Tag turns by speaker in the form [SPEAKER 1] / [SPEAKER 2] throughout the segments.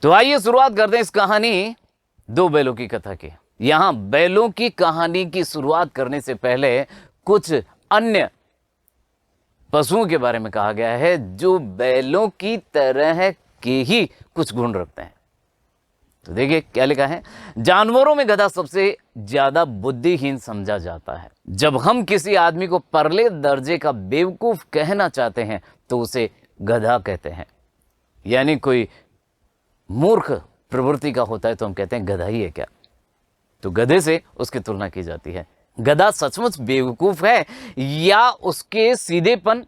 [SPEAKER 1] तो आइए शुरुआत करते हैं इस कहानी दो बैलों की कथा की। यहां बैलों की कहानी की शुरुआत करने से पहले कुछ अन्य पशुओं के बारे में कहा गया है जो बैलों की तरह के ही कुछ गुण रखते हैं। तो देखिए क्या लिखा है। जानवरों में गधा सबसे ज्यादा बुद्धिहीन समझा जाता है। जब हम किसी आदमी को परले दर्जे का बेवकूफ कहना चाहते हैं तो उसे गधा कहते हैं। यानी कोई मूर्ख प्रवृत्ति का होता है तो हम कहते हैं गधा ही है क्या, तो गधे से उसकी तुलना की जाती है। गधा सचमुच बेवकूफ है या उसके सीधेपन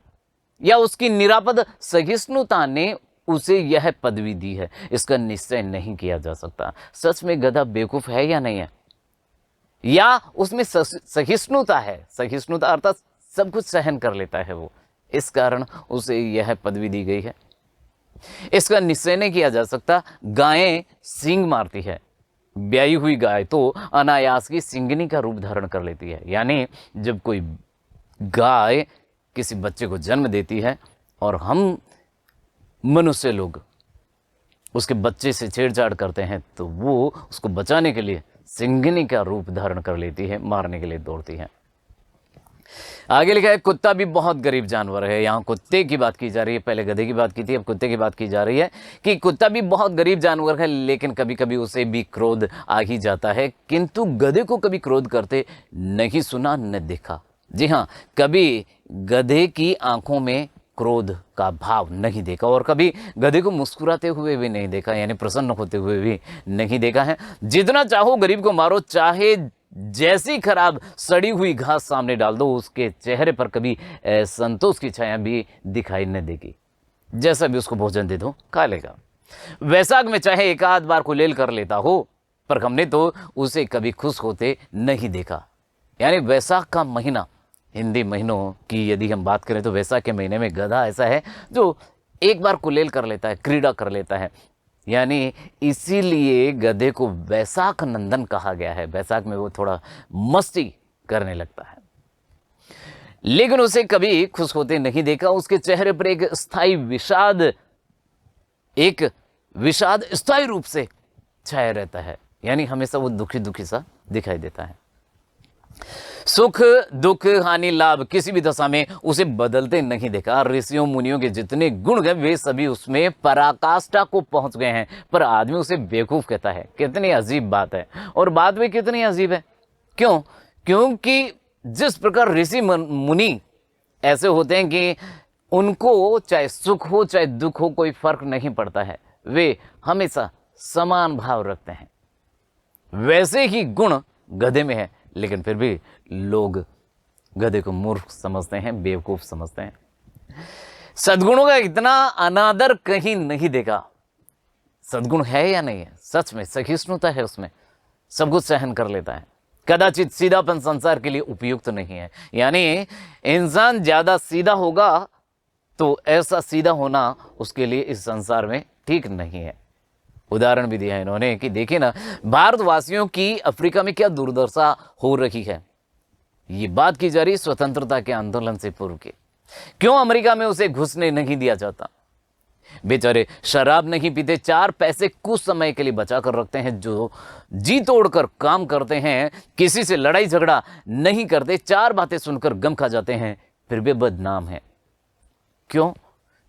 [SPEAKER 1] या उसकी निरापद सहिष्णुता ने उसे यह पदवी दी है, इसका निश्चय नहीं किया जा सकता। सच में गधा बेवकूफ है या नहीं है, या उसमें सहिष्णुता है। सहिष्णुता अर्थात सब कुछ सहन कर लेता है वो, इस कारण उसे यह पदवी दी गई है, इसका निश्चय नहीं किया जा सकता। गायें सींग मारती है। ब्याई हुई गाय तो अनायास की सिंगनी का रूप धारण कर लेती है। यानी जब कोई गाय किसी बच्चे को जन्म देती है और हम मनुष्य लोग उसके बच्चे से छेड़छाड़ करते हैं तो वो उसको बचाने के लिए सिंगनी का रूप धारण कर लेती है, मारने के लिए दौड़ती है। आगे लिखा है कुत्ता भी बहुत गरीब जानवर है। यहाँ कुत्ते की बात की जा रही है, पहले गधे की बात की थी, अब कुत्ते की बात की जा रही है कि कुत्ता भी बहुत गरीब जानवर है, लेकिन कभी कभी उसे भी क्रोध आ ही जाता है। किंतु गधे को कभी क्रोध करते नहीं सुना न देखा। जी हाँ, कभी गधे की आंखों में क्रोध का भाव नहीं देखा और कभी गधे को मुस्कुराते हुए भी नहीं देखा, यानी प्रसन्न होते हुए भी नहीं देखा है। जितना चाहो गरीब को मारो, चाहे जैसी खराब सड़ी हुई घास सामने डाल दो, उसके चेहरे पर कभी संतोष की छाया भी दिखाई न देगी। जैसा भी उसको भोजन दे दो खा लेगा। वैशाख में चाहे एक आध बार कुलेल कर लेता हो, पर हमने तो उसे कभी खुश होते नहीं देखा। यानी वैशाख का महीना, हिंदी महीनों की यदि हम बात करें तो वैशाख के महीने में गधा ऐसा है जो एक बार कुलेल कर लेता है, क्रीड़ा कर लेता है। यानी इसीलिए गधे को वैशाख नंदन कहा गया है। वैशाख में वो थोड़ा मस्ती करने लगता है, लेकिन उसे कभी खुश होते नहीं देखा। उसके चेहरे पर एक विषाद स्थायी रूप से छाया रहता है, यानी हमेशा वो दुखी दुखी सा दिखाई देता है। सुख दुख हानि लाभ किसी भी दशा में उसे बदलते नहीं देखा। ऋषियों मुनियों के जितने गुण हैं वे सभी उसमें पराकाष्ठा को पहुंच गए हैं, पर आदमी उसे बेवकूफ कहता है। कितनी अजीब बात है, और बात भी कितनी अजीब है। क्यों? क्योंकि जिस प्रकार ऋषि मुनि ऐसे होते हैं कि उनको चाहे सुख हो चाहे दुख हो कोई फर्क नहीं पड़ता है, वे हमेशा समान भाव रखते हैं, वैसे ही गुण गधे में है। लेकिन फिर भी लोग गधे को मूर्ख समझते हैं, बेवकूफ समझते हैं। सद्गुणों का इतना अनादर कहीं नहीं देखा। सद्गुण है या नहीं है, सच में सहिष्णुता है उसमें, सब कुछ सहन कर लेता है। कदाचित सीधापन संसार के लिए उपयुक्त नहीं है। यानी इंसान ज्यादा सीधा होगा तो ऐसा सीधा होना उसके लिए इस संसार में ठीक नहीं है। उदाहरण भी दिया है इन्होंने कि देखिए ना, भारतवासियों की अफ्रीका में क्या दुर्दशा हो रही है। ये बात की जा रही स्वतंत्रता के आंदोलन से पूर्व की। क्यों अमेरिका में उसे घुसने नहीं दिया जाता? बेचारे शराब नहीं पीते, 4 पैसे कुछ समय के लिए बचा कर रखते हैं, जो जी तोड़कर काम करते हैं, किसी से लड़ाई झगड़ा नहीं करते, 4 बातें सुनकर गम खा जाते हैं, फिर भी बदनाम है। क्यों?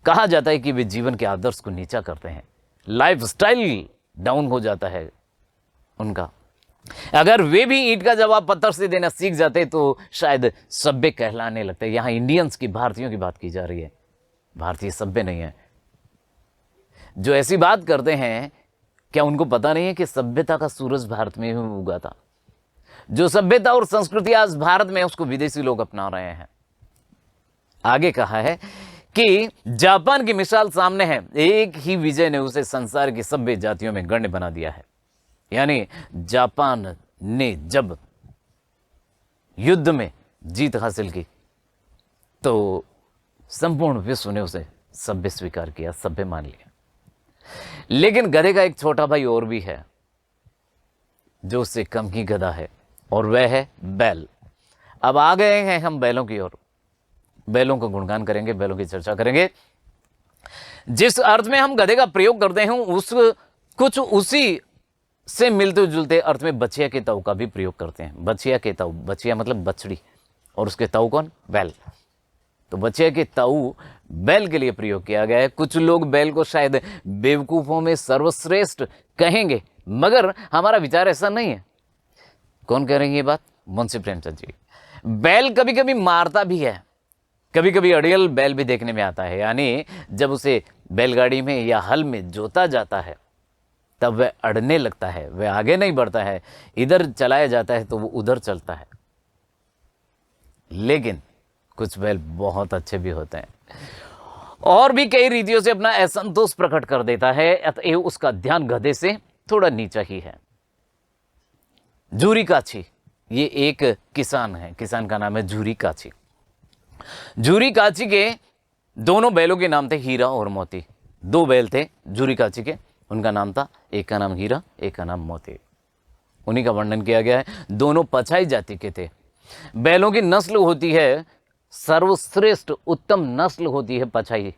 [SPEAKER 1] कहा जाता है कि वे जीवन के आदर्श को नीचा करते हैं, लाइफस्टाइल डाउन हो जाता है उनका। अगर वे भी ईंट का जवाब पत्थर से देना सीख जाते तो शायद सभ्य कहलाने लगते। यहां इंडियंस की, भारतीयों की बात की जा रही है। भारतीय सभ्य नहीं है। जो ऐसी बात करते हैं, क्या उनको पता नहीं है कि सभ्यता का सूरज भारत में ही उगा था? जो सभ्यता और संस्कृति आज भारत में, उसको विदेशी लोग अपना रहे हैं। आगे कहा है कि जापान की मिसाल सामने है। एक ही विजय ने उसे संसार की सभ्य जातियों में गण्य बना दिया है। यानी जापान ने जब युद्ध में जीत हासिल की तो संपूर्ण विश्व ने उसे सभ्य स्वीकार किया, सभ्य मान लिया। लेकिन गधे का एक छोटा भाई और भी है जो उससे कम ही गधा है, और वह है बैल। अब आ गए हैं हम बैलों की ओर। बैलों का गुणगान करेंगे, बैलों की चर्चा करेंगे। जिस अर्थ में हम गधे का प्रयोग करते हैं उस कुछ उसी से मिलते जुलते अर्थ में बछिया के ताऊ का भी प्रयोग करते हैं। बछिया के ताऊ, बछिया मतलब बछड़ी, और उसके ताऊ कौन? बैल। तो बछिया के ताऊ बैल के लिए प्रयोग किया गया है। कुछ लोग बैल को शायद बेवकूफों में सर्वश्रेष्ठ कहेंगे, मगर हमारा विचार ऐसा नहीं है। कौन कह रहे हैं ये बात? मुंशी प्रेमचंद जी। बैल कभी कभी मारता भी है, कभी कभी अड़ियल बैल भी देखने में आता है, यानी जब उसे बैलगाड़ी में या हल में जोता जाता है तब वह अड़ने लगता है, वह आगे नहीं बढ़ता है, इधर चलाया जाता है तो वो उधर चलता है। लेकिन कुछ बैल बहुत अच्छे भी होते हैं और भी कई रीतियों से अपना असंतोष प्रकट कर देता है, अतएव उसका ध्यान गधे से थोड़ा नीचा ही है। झूरी काछी, ये एक किसान है, किसान का नाम है झूरी काछी। झूरी काछी के दोनों बैलों के नाम थे हीरा और मोती। दो बैल थे झूरी काछी के, उनका नाम था, एक का नाम हीरा, एक का नाम मोती। उन्हीं का वर्णन किया गया है। दोनों पछाई जाति के थे। बैलों की नस्ल होती है सर्वश्रेष्ठ, उत्तम नस्ल होती है पछाई,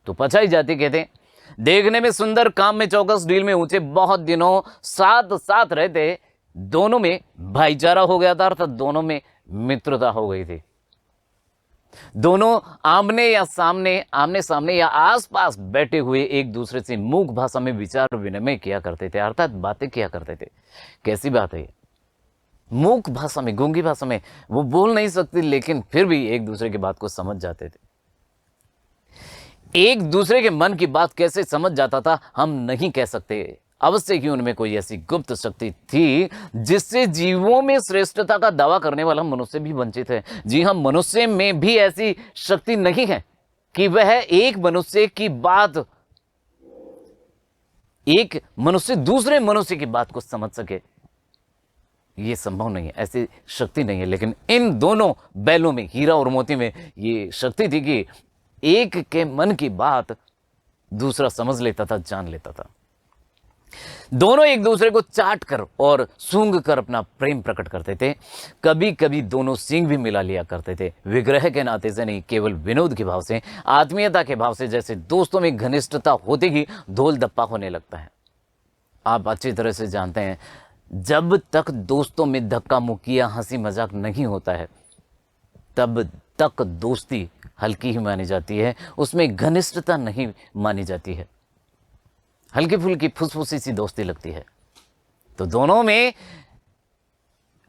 [SPEAKER 1] तो पछाई जाति के थे। देखने में सुंदर, काम में चौकस, डील में ऊंचे, बहुत दिनों साथ साथ रहते। दोनों में भाईचारा हो गया था, अर्थात दोनों में मित्रता हो गई थी। दोनों आमने सामने या आसपास बैठे हुए एक दूसरे से मूक भाषा में विचार विनिमय किया करते थे, अर्थात बातें किया करते थे। कैसी बात है ये? मूक भाषा में, गूंगी भाषा में, वो बोल नहीं सकती लेकिन फिर भी एक दूसरे की बात को समझ जाते थे। एक दूसरे के मन की बात कैसे समझ जाता था हम नहीं कह सकते। अवश्य ही उनमें कोई ऐसी गुप्त शक्ति थी जिससे जीवों में श्रेष्ठता का दावा करने वाला मनुष्य भी वंचित है। जी हां, मनुष्य में भी ऐसी शक्ति नहीं है कि वह एक मनुष्य की बात, एक मनुष्य दूसरे मनुष्य की बात को समझ सके। ये संभव नहीं है, ऐसी शक्ति नहीं है। लेकिन इन दोनों बैलों में, हीरा और मोती में, ये शक्ति थी कि एक के मन की बात दूसरा समझ लेता था, जान लेता था। दोनों एक दूसरे को चाट कर और सूंघ कर अपना प्रेम प्रकट करते थे। कभी कभी दोनों सींग भी मिला लिया करते थे, विग्रह के नाते से नहीं, केवल विनोद के भाव से, आत्मीयता के भाव से। जैसे दोस्तों में घनिष्ठता होती ही धोल दप्पा होने लगता है। आप अच्छी तरह से जानते हैं, जब तक दोस्तों में धक्का मुक्किया, हंसी मजाक नहीं होता है, तब तक दोस्ती हल्की ही मानी जाती है, उसमें घनिष्ठता नहीं मानी जाती है, हल्की फुल्की फुसफुसी सी दोस्ती लगती है। तो दोनों में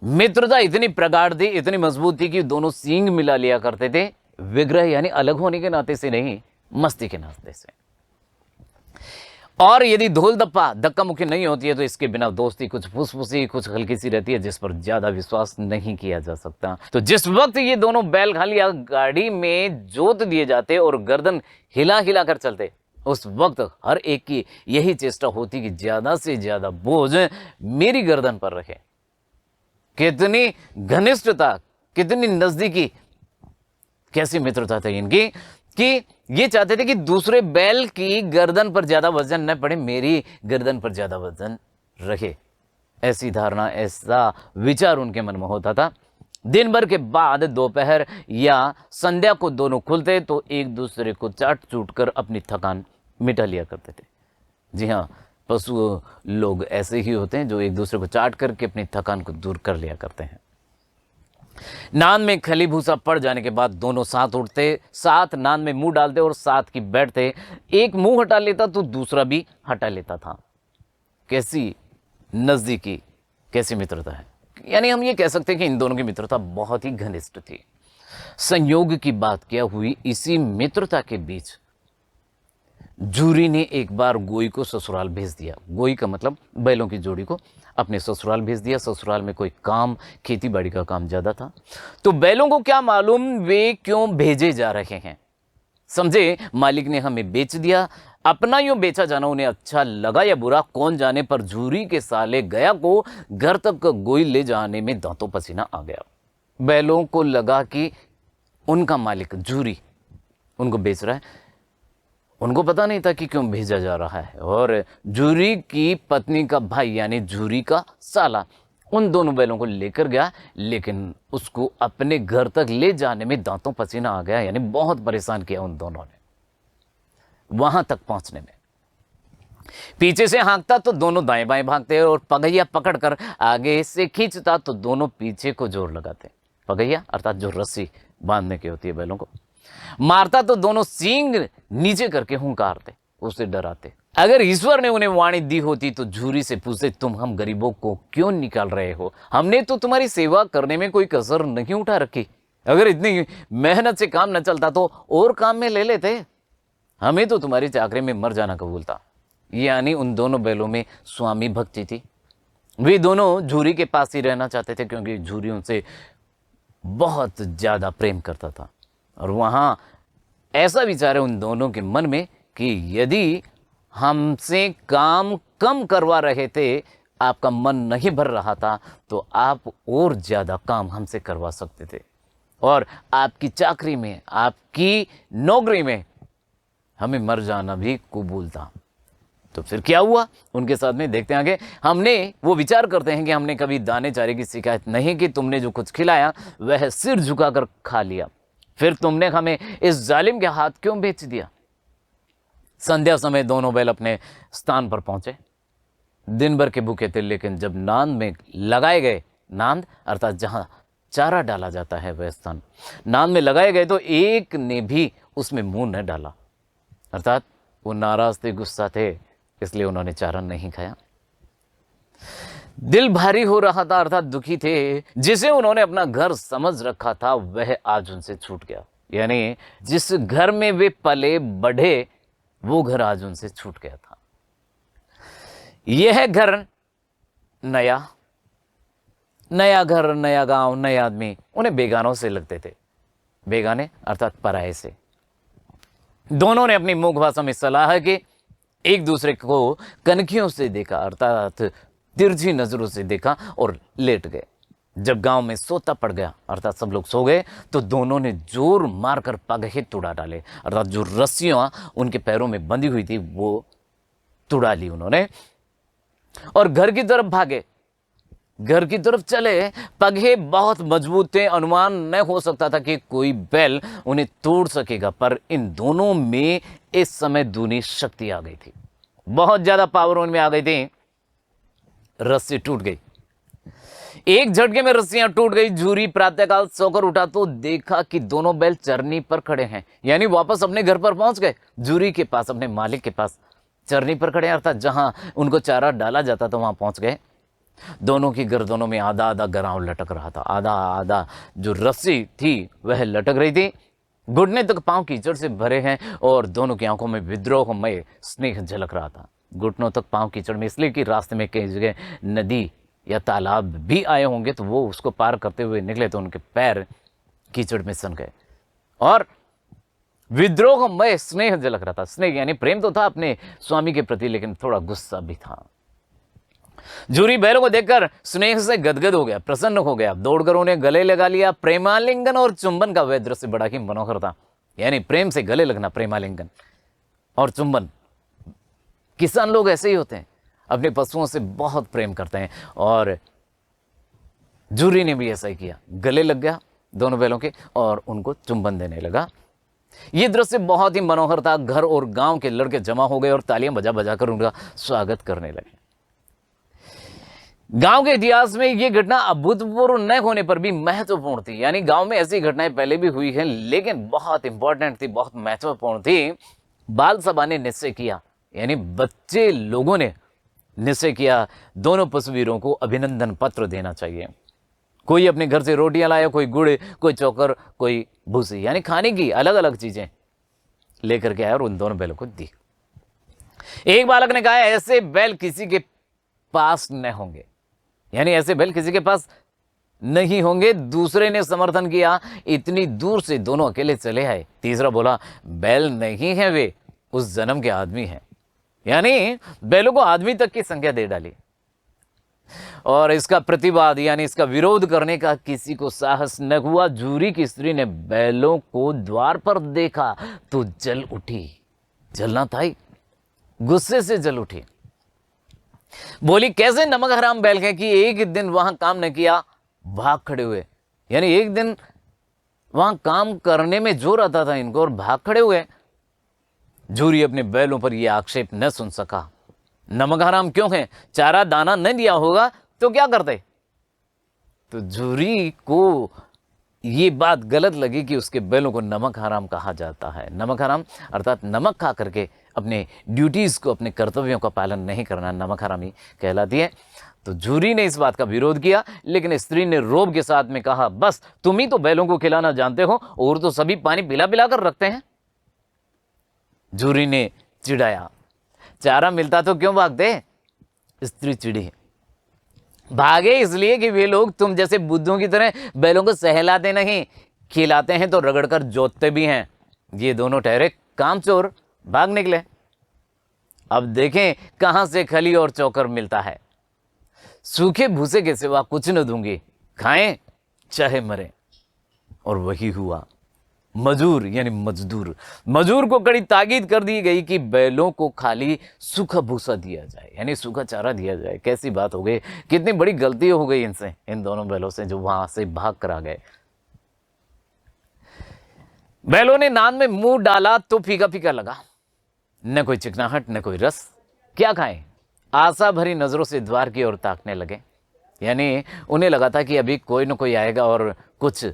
[SPEAKER 1] मित्रता इतनी प्रगाढ़ थी, इतनी मजबूत थी कि दोनों सींग मिला लिया करते थे, विग्रह यानी अलग होने के नाते से नहीं, मस्ती के नाते से। और यदि धोल दप्पा, धक्का मुक्की नहीं होती है तो इसके बिना दोस्ती कुछ फुसफुसी, कुछ हल्की सी रहती है, जिस पर ज्यादा विश्वास नहीं किया जा सकता। तो जिस वक्त ये दोनों बैल खाली गाड़ी में जोत दिए जाते और गर्दन हिला हिला कर चलते, उस वक्त हर एक की यही चेष्टा होती कि ज्यादा से ज्यादा बोझ मेरी गर्दन पर रखे। कितनी घनिष्ठता, कितनी नजदीकी, कैसी मित्रता थी इनकी कि ये चाहते थे कि दूसरे बैल की गर्दन पर ज्यादा वजन न पड़े, मेरी गर्दन पर ज्यादा वजन रहे। ऐसी धारणा, ऐसा विचार उनके मन में होता था। दिन भर के बाद दोपहर या संध्या को दोनों खुलते तो एक दूसरे को चाट चूट कर अपनी थकान मिटा लिया करते थे। जी हाँ, पशु लोग ऐसे ही होते हैं जो एक दूसरे को चाट करके अपनी थकान को दूर कर लिया करते हैं। नान में खली भूसा पड़ जाने के बाद दोनों साथ उठते, साथ नान में मुंह डालते और साथ की बैठते। एक मुंह हटा लेता तो दूसरा भी हटा लेता था। कैसी नजदीकी, कैसी मित्रता है। यानी हम ये कह सकते हैं कि इन दोनों की मित्रता बहुत ही घनिष्ठ थी। संयोग की बात क्या हुई, इसी मित्रता के बीच झूरी ने एक बार गोई को ससुराल भेज दिया। गोई का मतलब बैलों की जोड़ी को अपने ससुराल भेज दिया। ससुराल में कोई काम, खेती बाड़ी का काम ज्यादा था, तो बैलों को क्या मालूम वे क्यों भेजे जा रहे हैं। समझे मालिक ने हमें बेच दिया। अपना यूं बेचा जाना उन्हें अच्छा लगा या बुरा कौन जाने, पर झूरी के साले गया को घर तक गोई ले जाने में दांतों पसीना आ गया। बैलों को लगा कि उनका मालिक झूरी उनको बेच रहा है। उनको पता नहीं था कि क्यों भेजा जा रहा है। और झूरी की पत्नी का भाई यानी झूरी का साला उन दोनों बैलों को लेकर गया, लेकिन उसको अपने घर तक ले जाने में दांतों पसीना आ गया। यानी बहुत परेशान किया उन दोनों ने वहां तक पहुंचने में। पीछे से हाँकता तो दोनों दाएं बाएं भागते और पगहिया पकड़कर आगे से खींचता तो दोनों पीछे को जोर लगाते। पगहिया अर्थात जो रस्सी बांधने की होती है बैलों को। मारता तो दोनों सींग नीचे करके हुंकारते, उसे डराते। अगर ईश्वर ने उन्हें वाणी दी होती तो झूरी से पूछते, तुम हम गरीबों को क्यों निकाल रहे हो? हमने तो तुम्हारी सेवा करने में कोई कसर नहीं उठा रखी। अगर इतनी मेहनत से काम न चलता तो और काम में ले लेते। हमें तो तुम्हारी चाकरी में मर जाना कबूल था। यानी उन दोनों बैलों में स्वामी भक्ति थी। वे दोनों झूरी के पास ही रहना चाहते थे क्योंकि झूरी उनसे बहुत ज्यादा प्रेम करता था। और वहां ऐसा विचार है उन दोनों के मन में कि यदि हमसे काम कम करवा रहे थे, आपका मन नहीं भर रहा था, तो आप और ज्यादा काम हमसे करवा सकते थे और आपकी चाकरी में, आपकी नौकरी में हमें मर जाना भी कबूल था। तो फिर क्या हुआ उनके साथ में, देखते हैं आगे। वो विचार करते हैं कि हमने कभी दाने चारे की शिकायत नहीं की। तुमने जो कुछ खिलाया वह सिर झुकाकर खा लिया। फिर तुमने हमें इस जालिम के हाथ क्यों बेच दिया? संध्या समय दोनों बैल अपने स्थान पर पहुंचे। दिन भर के भूखे थे, लेकिन जब नांद में लगाए गए, नांद अर्थात जहां चारा डाला जाता है वह स्थान, नांद में लगाए गए तो एक ने भी उसमें मुंह न डाला। अर्थात वो नाराज थे, गुस्सा थे, इसलिए उन्होंने चारा नहीं खाया। दिल भारी हो रहा था अर्थात दुखी थे। जिसे उन्होंने अपना घर समझ रखा था वह आज उनसे छूट गया। यानी जिस घर में वे पले बढ़े वो घर आज उनसे छूट गया था। यह घर नया घर, नया गांव, नए आदमी उन्हें बेगानों से लगते थे। बेगाने अर्थात पराये से। दोनों ने अपनी मूक भाषा में सलाह की, एक दूसरे को कनखियों से देखा अर्थात तिरछी नजरों से देखा और लेट गए। जब गांव में सोता पड़ गया अर्थात सब लोग सो गए तो दोनों ने जोर मारकर पगहे तुड़ा डाले अर्थात जो रस्सियां उनके पैरों में बंधी हुई थी वो तुड़ा ली उन्होंने और घर की तरफ भागे। घर की तरफ चले। पगहे बहुत मजबूत थे, अनुमान न हो सकता था कि कोई बैल उन्हें तोड़ सकेगा, पर इन दोनों में इस समय दूनी शक्ति आ गई थी, बहुत ज्यादा पावर उनमें आ गई थी। रस्सी टूट गई, एक झटके में रस्सियां टूट गई। झूरी प्रातःकाल सोकर उठा तो देखा कि दोनों बैल चरनी पर खड़े हैं, यानी वापस अपने घर पर पहुंच गए, झूरी के पास, अपने मालिक के पास चरनी पर खड़े अर्थात जहां उनको चारा डाला जाता था वहां पहुंच गए। दोनों की गर्दनों में आधा आधा गराव लटक रहा था, आधा आधा जो रस्सी थी वह लटक रही थी। घुटने तक पांव कीचड़ से भरे हैं और दोनों की आंखों में विद्रोहमय स्नेह झलक रहा था। घुटनों तक पांव कीचड़ में इसलिए कि रास्ते में कई जगह नदी या तालाब भी आए होंगे, तो वो उसको पार करते हुए निकले तो उनके पैर कीचड़ में सन गए और विद्रोहमय स्नेह झलक रहा था। स्नेह यानी प्रेम तो था अपने स्वामी के प्रति, लेकिन थोड़ा गुस्सा भी था। झूरी बैलों को देखकर स्नेह से गदगद हो गया, प्रसन्न हो गया, दौड़कर उन्हें गले लगा लिया। प्रेमालिंगन और चुंबन का वह दृश्य बड़ा ही मनोहर था, यानी प्रेम से गले लगना, प्रेमालिंगन और चुंबन। किसान लोग ऐसे ही होते हैं, अपने पशुओं से बहुत प्रेम करते हैं और झूरी ने भी ऐसा ही किया, गले लग गया दोनों बैलों के और उनको चुंबन देने लगा। यह दृश्य बहुत ही मनोहर था। घर और गांव के लड़के जमा हो गए और तालियां बजा बजाकर उनका स्वागत करने लगे। गांव के इतिहास में यह घटना अभूतपूर्व न होने पर भी महत्वपूर्ण थी, यानी गांव में ऐसी घटनाएं पहले भी हुई हैं लेकिन बहुत इंपॉर्टेंट थी, बहुत महत्वपूर्ण थी। बाल सभा ने निश्चय किया, यानी बच्चे लोगों ने निश्चय किया, दोनों पशुवीरों को अभिनंदन पत्र देना चाहिए। कोई अपने घर से रोटियां लाया, कोई गुड़, कोई चोकर, कोई भूसी, यानी खाने की अलग अलग चीजें लेकर के आया और उन दोनों बैलों को दी। एक बालक ने कहा, ऐसे बैल किसी के पास न होंगे, यानी ऐसे बैल किसी के पास नहीं होंगे। दूसरे ने समर्थन किया, इतनी दूर से दोनों अकेले चले आए। तीसरा बोला, बैल नहीं है, वे उस जन्म के आदमी हैं, यानी बैलों को आदमी तक की संख्या दे डाली। और इसका प्रतिवाद यानी इसका विरोध करने का किसी को साहस न हुआ। झूरी की स्त्री ने बैलों को द्वार पर देखा तो जल उठी, जलना था ही, गुस्से से जल उठी। बोली, कैसे नमक हराम बैल हैं कि एक दिन वहां काम न किया, भाग खड़े हुए, यानी एक दिन वहां काम करने में जोर आता था इनको और भाग खड़े हुए। झूरी अपने बैलों पर यह आक्षेप न सुन सका, नमक हराम क्यों है? चारा दाना नहीं दिया होगा तो क्या करते? तो झूरी को ये बात गलत लगी कि उसके बैलों को नमक हराम कहा जाता है। नमक हराम अर्थात नमक खा करके अपने ड्यूटीज़ को, अपने कर्तव्यों का पालन नहीं करना नमक हरामी कहलाती है। तो झूरी ने इस बात का विरोध किया, लेकिन स्त्री ने रोब के साथ में कहा, बस तुम ही तो बैलों को खिलाना जानते हो, और तो सभी पानी पिला पिला कर रखते हैं। झूरी ने चिढ़ाया, चारा मिलता तो क्यों भागते? स्त्री चिढ़ी, भागे इसलिए कि वे लोग तुम जैसे बुद्धों की तरह बैलों को सहलाते नहीं, खिलाते हैं तो रगड़कर जोतते भी हैं। ये दोनों ठहरे कामचोर, भाग निकले। अब देखें कहां से खली और चौकर मिलता है। सूखे भूसे के सिवा कुछ न दूंगी, खाएं चाहे मरे। और वही हुआ। मजूर यानी मजदूर को कड़ी ताकीद कर दी गई कि बैलों को खाली सूखा भूसा दिया जाए, यानी सूखा चारा दिया जाए। कैसी बात हो गई, कितनी बड़ी गलती हो गई इनसे, इन दोनों बैलों से जो वहां से भाग कर आ गए। बैलों ने नान में मुंह डाला तो फीका फीका लगा, न कोई चिकनाहट न कोई रस। क्या खाएं? आशा भरी नजरों से द्वार की ओर ताकने लगे, यानी उन्हें लगा था कि अभी कोई न कोई आएगा और कुछ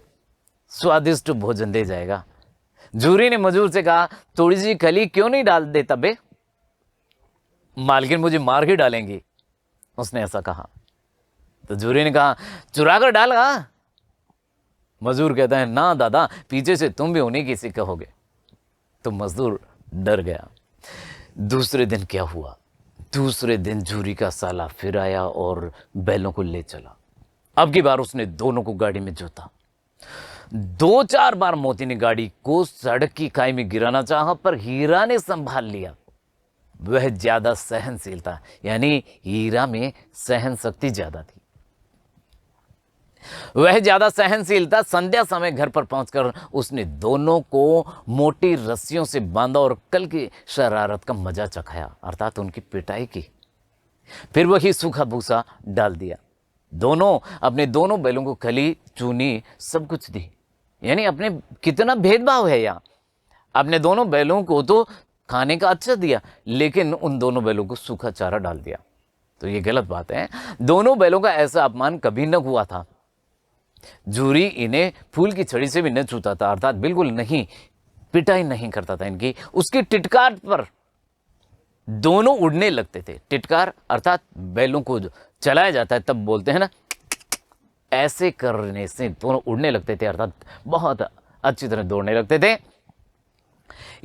[SPEAKER 1] स्वादिष्ट भोजन दे जाएगा। झूरी ने मजूर से कहा, थोड़ी सी खली क्यों नहीं डाल देता बे? मालकिन मुझे मार ही डालेंगी, उसने ऐसा कहा। तो झूरी ने कहा, चुरा कर डाला। मजदूर कहता है, ना दादा, पीछे से तुम भी उन्हीं की सी कहोगे। तो मजदूर डर गया। दूसरे दिन क्या हुआ? दूसरे दिन झूरी का साला फिर आया और बैलों को ले चला। अब की बार उसने दोनों को गाड़ी में जोता। 2-4 बार मोती ने गाड़ी को सड़क की खाई में गिराना चाहा, पर हीरा ने संभाल लिया। वह ज्यादा सहनशील था, यानी हीरा में सहन शक्ति ज्यादा थी। वह ज्यादा सहनशील था। संध्या समय घर पर पहुंचकर उसने दोनों को मोटी रस्सियों से बांधा और कल की शरारत का मजा चखाया, अर्थात उनकी पिटाई की। फिर वही सूखा भूसा डाल दिया। दोनों अपने दोनों बैलों को खली, चूनी, सब कुछ दी। यानी अपने कितना भेदभाव है यहाँ। अपने दोनों बैलों को तो खाने का अच्छा दिया, लेकिन उन दोनों बैलों को सूखा चारा डाल दिया। तो ये गलत बात है। दोनों बैलों का ऐसा अपमान कभी न हुआ था। झूरी इन्हें फूल की छड़ी से भी न छूता था, अर्थात बिल्कुल नहीं, पिटाई नहीं करता था इनकी। उसकी टिटकार पर दोनों उड़ने लगते थे। टिटकार अर्थात बैलों को चलाया जाता है तब बोलते हैं ना, ऐसे करने से दोनों उड़ने लगते थे, अर्थात बहुत अच्छी तरह दौड़ने लगते थे।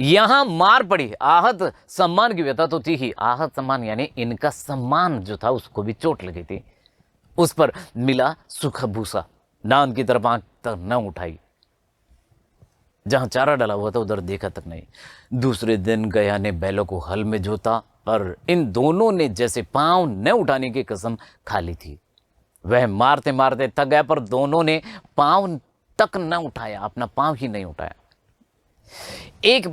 [SPEAKER 1] यहां मार पड़ी। आहत सम्मान की व्यथा तो थी ही, आहत सम्मान यानी इनका सम्मान जो था उसको भी चोट लगी थी। उस पर मिला सूखा भूसा। नान की तरफ आंख तक न उठाई, जहां चारा डाला हुआ था उधर देखा तक नहीं। दूसरे दिन गया ने बैलों को हल में जोता, और इन दोनों ने जैसे पांव न उठाने की कसम खा ली थी। वह मारते मारते थक गया, पर दोनों ने पांव तक न उठाया, अपना पांव ही नहीं उठाया। एक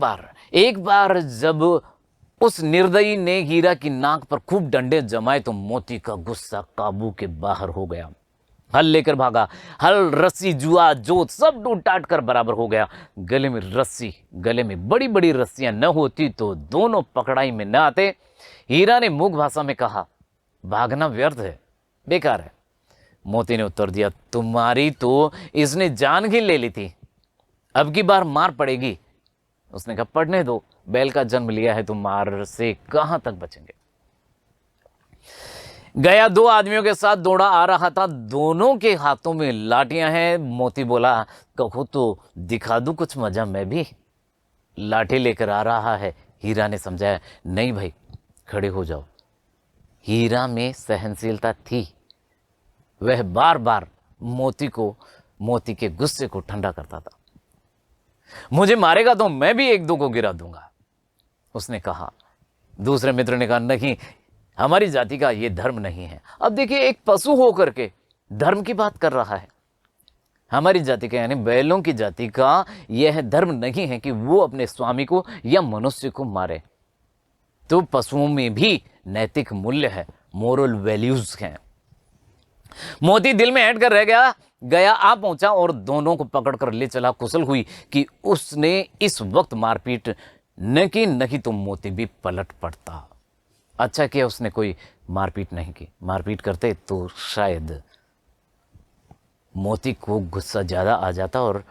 [SPEAKER 1] बार जब उस निर्दयी ने हीरा की नाक पर खूब डंडे जमाए तो मोती का गुस्सा काबू के बाहर हो गया। हल लेकर भागा। हल, रस्सी, जुआ, जोत सब टूट टाट कर बराबर हो गया। गले में बड़ी बड़ी रस्सियां न होती तो दोनों पकड़ाई में न आते। हीरा ने मूक भाषा में कहा, भागना व्यर्थ है, बेकार है। मोती ने उत्तर दिया, तुम्हारी तो इसने जान ही ले ली थी, अब की बार मार पड़ेगी। उसने कहा, पढ़ने दो, बैल का जन्म लिया है तो मार से कहां तक बचेंगे। गया 2 आदमियों के साथ दौड़ा आ रहा था, दोनों के हाथों में लाठियां हैं। मोती बोला, कहो तो दिखा दूं कुछ मजा मैं भी। लाठी लेकर आ रहा है। हीरा ने समझाया, नहीं भाई, खड़े हो जाओ। हीरा में सहनशीलता थी। वह बार बार मोती के गुस्से को ठंडा करता था। मुझे मारेगा तो मैं भी 1-2 को गिरा दूंगा, उसने कहा। दूसरे मित्र ने कहा, नहीं, हमारी जाति का यह धर्म नहीं है। अब देखिए, एक पशु होकर के धर्म की बात कर रहा है। हमारी जाति का यानी बैलों की जाति का यह धर्म नहीं है कि वो अपने स्वामी को या मनुष्य को मारे। तो पशुओं में भी नैतिक मूल्य है, मोरल वैल्यूज हैं। मोती दिल में ऐंठ कर रह गया आ पहुंचा और दोनों को पकड़कर ले चला। कुशल हुई कि उसने इस वक्त मारपीट न की तो मोती भी पलट पड़ता। अच्छा किया उसने कोई मारपीट नहीं की, मारपीट करते तो शायद मोती को गुस्सा ज़्यादा आ जाता और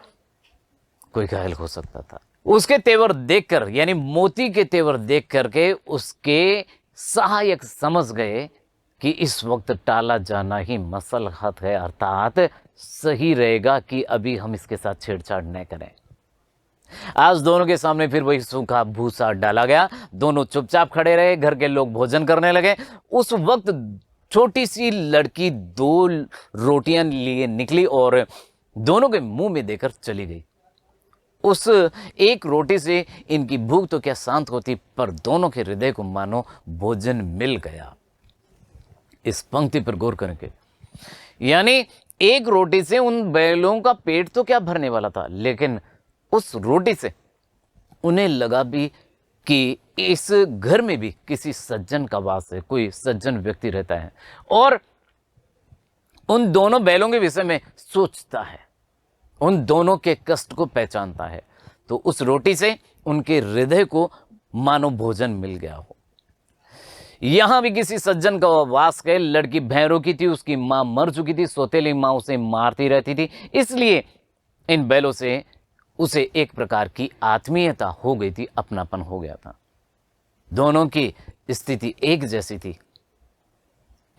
[SPEAKER 1] कोई घायल हो सकता था। उसके तेवर देखकर, यानी मोती के तेवर देख करके उसके सहायक समझ गए कि इस वक्त टाला जाना ही मसलहत है, अर्थात सही रहेगा कि अभी हम इसके साथ छेड़छाड़ न करें। आज दोनों के सामने फिर वही सूखा भूसा डाला गया, दोनों चुपचाप खड़े रहे, घर के लोग भोजन करने लगे। उस वक्त छोटी सी लड़की 2 रोटियां लिए निकली और दोनों के मुंह में देकर चली गई। उस एक रोटी से इनकी भूख तो क्या शांत होती, पर दोनों के हृदय को मानो भोजन मिल गया। इस पंक्ति पर गौर करके, यानी एक रोटी से उन बैलों का पेट तो क्या भरने वाला था, लेकिन उस रोटी से उन्हें लगा भी कि इस घर में भी किसी सज्जन का वास है, कोई सज्जन व्यक्ति रहता है और उन दोनों बैलों के विषय में सोचता है, उन दोनों के कष्ट को पहचानता है। तो उस रोटी से उनके हृदय को मानो भोजन मिल गया हो। यहां भी किसी सज्जन का वास है। लड़की भैरों की थी, उसकी मां मर चुकी थी, सौतेली मां उसे मारती रहती थी, इसलिए इन बैलों से उसे एक प्रकार की आत्मीयता हो गई थी, अपनापन हो गया था। दोनों की स्थिति एक जैसी थी।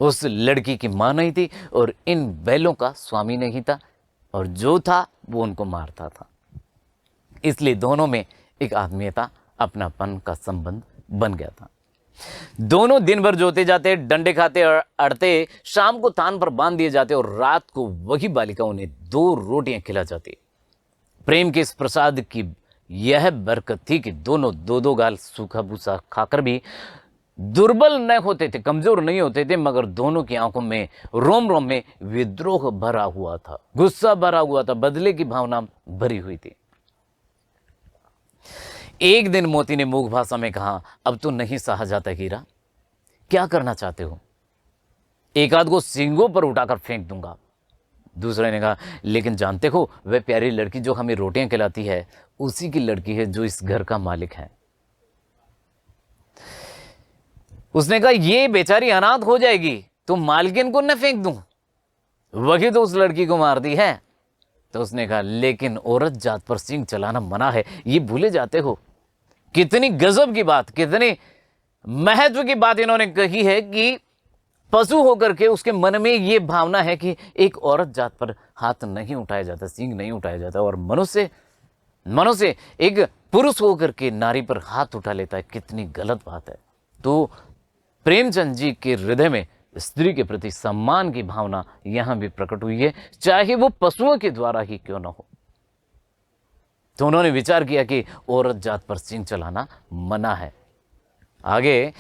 [SPEAKER 1] उस लड़की की मां नहीं थी और इन बैलों का स्वामी नहीं था, और जो था वो उनको मारता था। इसलिए दोनों में एक आत्मीयता, अपनापन का संबंध बन गया था। दोनों दिन भर जोते जाते, डंडे खाते और अड़ते, शाम को थान पर बांध दिए जाते और रात को वही बालिका उन्हें 2 रोटियां खिला जाती। प्रेम के इस प्रसाद की यह बरकत थी कि दोनों 2-2 गाल सूखा भूसा खाकर भी दुर्बल न होते थे, कमजोर नहीं होते थे, मगर दोनों की आंखों में, रोम रोम में विद्रोह भरा हुआ था, गुस्सा भरा हुआ था, बदले की भावना भरी हुई थी। एक दिन मोती ने मूक भाषा में कहा, अब तो नहीं सहा जाता हीरा, क्या करना चाहते हो? एक आध को सींगों पर उठाकर फेंक दूंगा। दूसरे ने कहा, लेकिन जानते हो वह प्यारी लड़की जो हमें रोटियां खिलाती है उसी की लड़की है जो इस घर का मालिक है। उसने कहा, ये बेचारी अनाथ हो जाएगी तो मालकिन को न फेंक दूं, वही तो उस लड़की को मार दी है। तो उसने कहा, लेकिन औरत जात पर सींग चलाना मना है, ये भूले जाते हो। कितनी गजब की बात, कितनी महत्व की बात इन्होंने कही है कि पशु होकर के उसके मन में ये भावना है कि एक औरत जात पर हाथ नहीं उठाया जाता, सींग नहीं उठाया जाता, और मनुष्य एक पुरुष होकर के नारी पर हाथ उठा लेता है। कितनी गलत बात है। तो प्रेमचंद जी के हृदय में स्त्री के प्रति सम्मान की भावना यहां भी प्रकट हुई है, चाहे वो पशुओं के द्वारा ही क्यों न हो। तो उन्होंने विचार किया कि औरत जात पर सींग चलाना मना है। आगे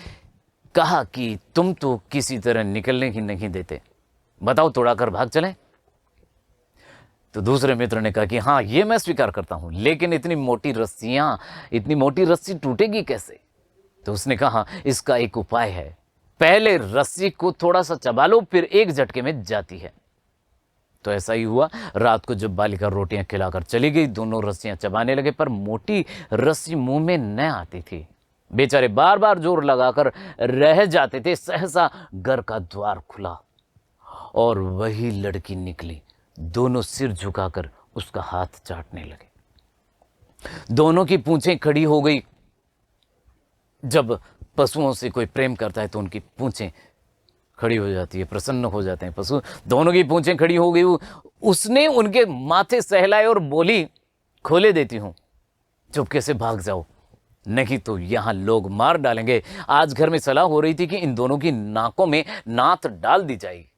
[SPEAKER 1] कहा कि तुम तो किसी तरह निकलने ही नहीं देते, बताओ तोड़ाकर भाग चलें? तो दूसरे मित्र ने कहा कि हाँ, ये मैं स्वीकार करता हूं, लेकिन इतनी मोटी रस्सी टूटेगी कैसे? तो उसने कहा, इसका एक उपाय है, पहले रस्सी को थोड़ा सा चबा लो, फिर एक झटके में जाती है। तो ऐसा ही हुआ। रात को जब बालिका रोटियां खिलाकर चली गई, दोनों रस्सियां चबाने लगे, पर मोटी रस्सी मुंह में न आती थी। बेचारे बार बार जोर लगाकर रह जाते थे। सहसा घर का द्वार खुला और वही लड़की निकली। दोनों सिर झुकाकर उसका हाथ चाटने लगे। दोनों की पूंछें खड़ी हो गई। जब पशुओं से कोई प्रेम करता है तो उनकी पूंछें खड़ी हो जाती है, प्रसन्न हो जाते हैं पशु। दोनों की पूंछें खड़ी हो गई। उसने उनके माथे सहलाए और बोली, खोले देती हूं, चुपके से भाग जाओ, नहीं तो यहां लोग मार डालेंगे। आज घर में सलाह हो रही थी कि इन दोनों की नाकों में नाथ डाल दी जाएगी।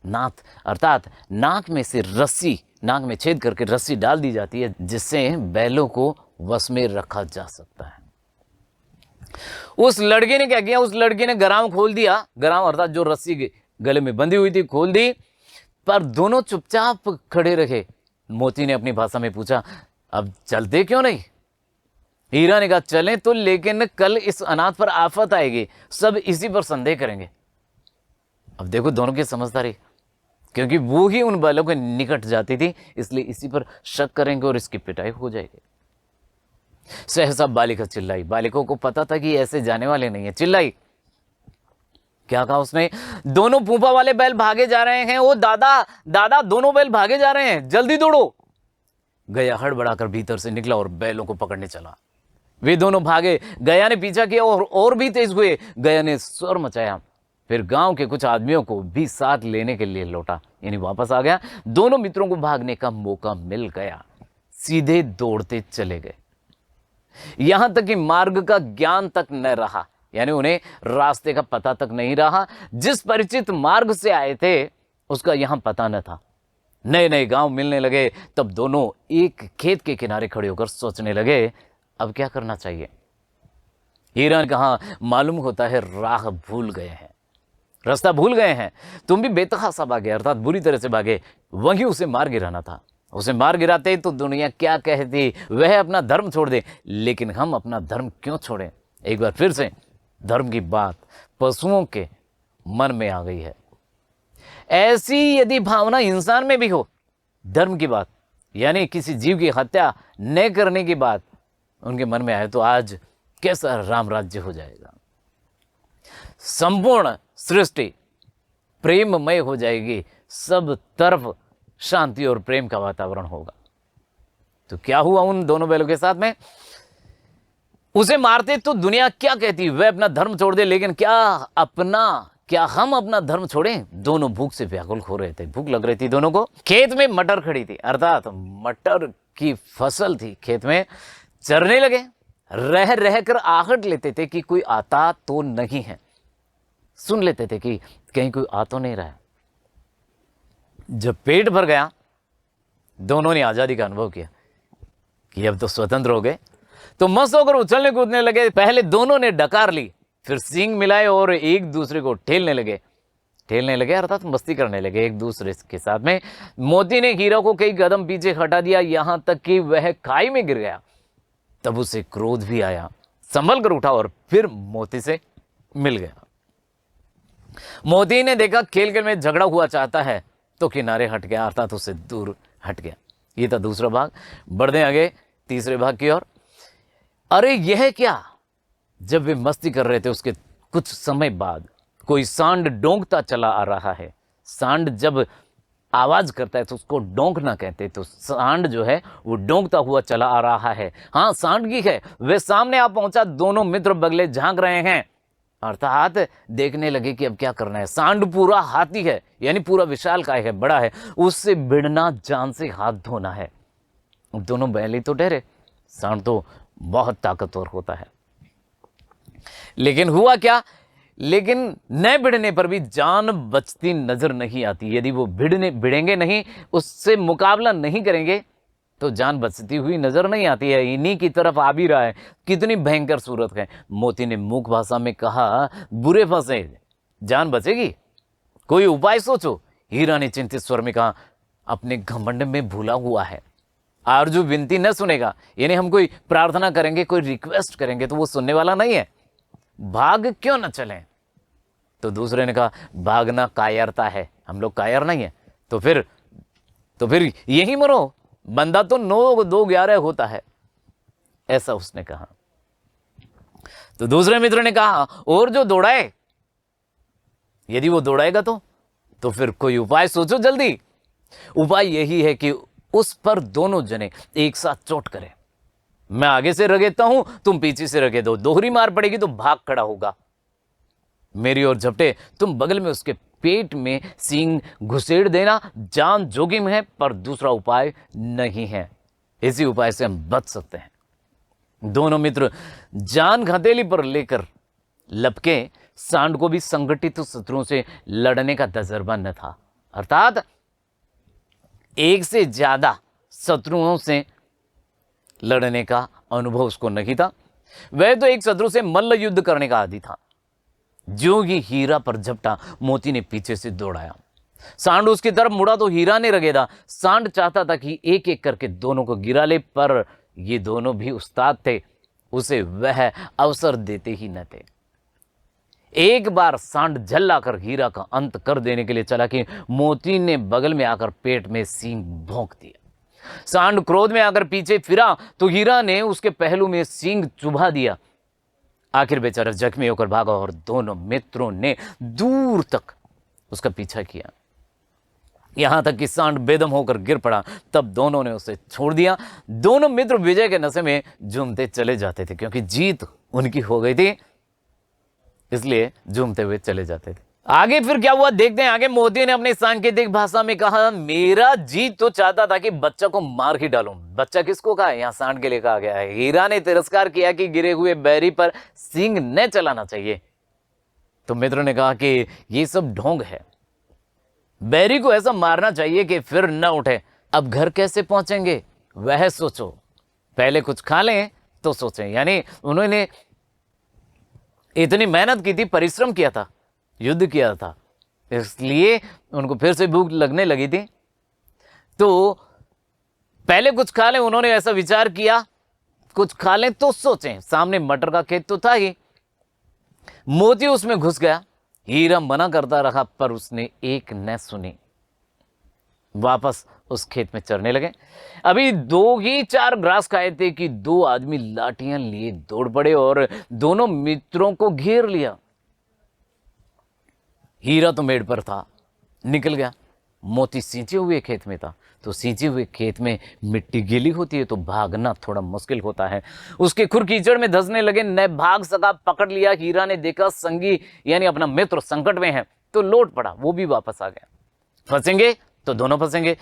[SPEAKER 1] नाथ अर्थात नाक में से रस्सी, नाक में छेद करके रस्सी डाल दी जाती है, जिससे बैलों को वश में रखा जा सकता है। उस लड़के ने क्या किया? उस लड़के ने गराम खोल दिया। गराम अर्थात जो रस्सी गले में बंधी हुई थी खोल दी, पर दोनों चुपचाप खड़े रहे। मोती ने अपनी भाषा में पूछा, अब चलते क्यों नहीं? हीरा ने कहा, चलें तो, लेकिन कल इस अनाथ पर आफत आएगी, सब इसी पर संदेह करेंगे। अब देखो दोनों की समझदारी, क्योंकि वो ही उन बैलों के निकट जाती थी, इसलिए इसी पर शक करेंगे और इसकी पिटाई हो जाएगी। सहसा बालिका चिल्लाई। बालिकों को पता था कि ऐसे जाने वाले नहीं है। चिल्लाई, क्या कहा उसने? दोनों फूफा वाले बैल भागे जा रहे हैं। ओ दादा दादा, दोनों बैल भागे जा रहे हैं, जल्दी दौड़ो। गया हड़बड़ाकर भीतर से निकला और बैलों को पकड़ने चला। वे दोनों भागे, गया ने पीछा किया और भी तेज हुए। गया ने शोर मचाया, फिर गांव के कुछ आदमियों को भी साथ लेने के लिए लौटा, यानी वापस आ गया। दोनों मित्रों को भागने का मौका मिल गया, सीधे दौड़ते चले गए। यहां तक कि मार्ग का ज्ञान तक न रहा, यानी उन्हें रास्ते का पता तक नहीं रहा। जिस परिचित मार्ग से आए थे उसका यहां पता न था। नए नए गांव मिलने लगे, तब दोनों एक खेत के किनारे खड़े होकर सोचने लगे, अब क्या करना चाहिए। हीरा ने कहा, मालूम होता है राह भूल गए हैं, रास्ता भूल गए हैं। तुम भी बेतहासा भागे, अर्थात बुरी तरह से भागे। वहीं उसे मार गिराना था। उसे मार गिराते तो दुनिया क्या कहती, वह अपना धर्म छोड़ दे। लेकिन हम अपना धर्म क्यों छोड़ें? एक बार फिर से धर्म की बात पशुओं के मन में आ गई है। ऐसी यदि भावना इंसान में भी हो, धर्म की बात यानी किसी जीव की हत्या न करने की बात उनके मन में आए, तो आज कैसा राम राज्य हो जाएगा। संपूर्ण सृष्टि प्रेममय हो जाएगी, सब तरफ शांति और प्रेम का वातावरण होगा। तो क्या हुआ उन दोनों बैलों के साथ में? उसे मारते तो दुनिया क्या कहती, वह अपना धर्म छोड़ दे। लेकिन क्या हम अपना धर्म छोड़ें? दोनों भूख से व्याकुल हो रहे थे, भूख लग रही थी दोनों को। खेत में मटर खड़ी थी, अर्थात मटर की फसल थी। खेत में चरने लगे, रह रह कर आहट लेते थे कि कोई आता तो नहीं है, सुन लेते थे कि कहीं कोई आ तो नहीं रहा है। जब पेट भर गया, दोनों ने आजादी का अनुभव किया कि अब तो स्वतंत्र हो गए, तो मस्त होकर उछलने कूदने लगे। पहले दोनों ने डकार ली, फिर सींग मिलाए और एक दूसरे को ठेलने लगे अर्थात मस्ती करने लगे एक दूसरे के साथ में। मोती ने हीरा को कई कदम पीछे हटा दिया, यहां तक कि वह खाई में गिर गया। तब उसे क्रोध भी आया, संभल कर उठा और फिर मोती से मिल गया। मोती ने देखा खेल खेल में झगड़ा हुआ चाहता है, तो किनारे हट गया, अर्थात उससे दूर हट गया। ये था दूसरा भाग। बढ़ते आगे तीसरे भाग की ओर। अरे यह क्या! जब वे मस्ती कर रहे थे, उसके कुछ समय बाद कोई सांड डोंकता चला आ रहा है। सांड जब आवाज करता है तो उसको डोंकना कहते, तो सांड जो है वो डोंकता हुआ चला आ रहा है। हाँ, सांड की है। वे सामने आ पहुंचा, दोनों मित्र बगले झांक रहे हैं, अर्थात देखने लगे कि अब क्या करना है। सांड पूरा हाथी है, यानी पूरा विशालकाय है, बड़ा है, उससे भिड़ना, जान से हाथ धोना है। दोनों बैल ही तो ठहरे, सांड तो बहुत ताकतवर होता है। लेकिन हुआ क्या? लेकिन न भिड़ने पर भी जान बचती नजर नहीं आती। यदि वो भिड़ेंगे नहीं, उससे मुकाबला नहीं करेंगे, तो जान बचती हुई नजर नहीं आती है। इन्हीं की तरफ आ भी रहा है। कितनी भयंकर सूरत है। मोती ने मूक भाषा में कहा, बुरे फंसे, जान बचेगी, कोई उपाय सोचो। हीरा ने चिंतित स्वर में कहा, अपने घमंड में भूला हुआ है। आरजू विनती न सुनेगा, यानी हम कोई प्रार्थना करेंगे, कोई रिक्वेस्ट करेंगे तो वो सुनने वाला नहीं है। भाग क्यों न चलें? तो दूसरे ने कहा, भागना कायरता है, हम लोग कायर नहीं है, तो फिर यही मरो, बंदा तो 9-2-11 होता है, ऐसा उसने कहा। तो दूसरे मित्र ने कहा, और जो दौड़ाए, यदि वो दौड़ाएगा तो फिर कोई उपाय सोचो जल्दी। उपाय यही है कि उस पर दोनों जने एक साथ चोट करें। मैं आगे से रगेता हूं, तुम पीछे से रगे दो, दोहरी मार पड़ेगी तो भाग खड़ा होगा। मेरी ओर झपटे, तुम बगल में उसके पेट में सींग घुसेड़ देना। जान जोखिम है, पर दूसरा उपाय नहीं है। इसी उपाय से हम बच सकते हैं। दोनों मित्र जान हथेली पर लेकर लपके। सांड को भी संगठित शत्रुओं से लड़ने का तजर्बा न था, अर्थात एक से ज्यादा शत्रुओं से लड़ने का अनुभव उसको नहीं था। वह तो एक शत्रु से मल्ल युद्ध करने का आदी था। जो ही हीरा पर झपटा, मोती ने पीछे से दौड़ाया। सांड उसकी तरफ मुड़ा तो हीरा ने रगेदा। सांड चाहता था कि एक एक करके दोनों को गिरा ले, पर ये दोनों भी उस्ताद थे, उसे वह अवसर देते ही न थे। एक बार सांड झल्लाकर हीरा का अंत कर देने के लिए चला कि मोती ने बगल में आकर पेट में सींग भोंक दिया। सांड क्रोध में आकर पीछे फिरा तो हीरा ने उसके पहलू में सींग चुभा दिया। आखिर बेचारा जख्मी होकर भागा और दोनों मित्रों ने दूर तक उसका पीछा किया, यहां तक कि सांड बेदम होकर गिर पड़ा। तब दोनों ने उसे छोड़ दिया। दोनों मित्र विजय के नशे में झूमते चले जाते थे, क्योंकि जीत उनकी हो गई थी, इसलिए झूमते हुए चले जाते थे। आगे फिर क्या हुआ देखते हैं। आगे मोती ने अपनी सांकेतिक भाषा में कहा, मेरा जी तो चाहता था कि बच्चा को मार ही डालूं। बच्चा किसको कहा है? यहाँ सांड के लिए कहा गया है। हीरा ने तिरस्कार किया कि गिरे हुए बैरी पर सींग न चलाना चाहिए। तो मित्र ने कहा कि ये सब ढोंग है, बैरी को ऐसा मारना चाहिए कि फिर न उठे। अब घर कैसे पहुंचेंगे वह सोचो, पहले कुछ खा लें तो सोचें। यानी उन्होंने इतनी मेहनत की थी, परिश्रम किया था, युद्ध किया था, इसलिए उनको फिर से भूख लगने लगी थी, तो पहले कुछ खा लें। उन्होंने ऐसा विचार किया, कुछ खा लें तो सोचें। सामने मटर का खेत तो था ही, मोती उसमें घुस गया। हीरा मना करता रहा, पर उसने एक न सुनी। वापस उस खेत में चरने लगे। अभी 2 ही 4 ग्रास खाए थे कि 2 आदमी लाठियां लिए दौड़ पड़े और दोनों मित्रों को घेर लिया। हीरा तो मेड़ पर था, निकल गया। मोती सींचे हुए खेत में था, तो सींचे हुए खेत में मिट्टी गीली होती है, तो भागना थोड़ा मुश्किल होता है। उसके खुर कीचड़ में धंसने लगे, न भाग सका। पकड़ लिया। हीरा ने देखा संगी यानी अपना मित्र संकट में है, तो लौट पड़ा, वो भी वापस आ गया। फंसेंगे तो दोनों फंसेंगे।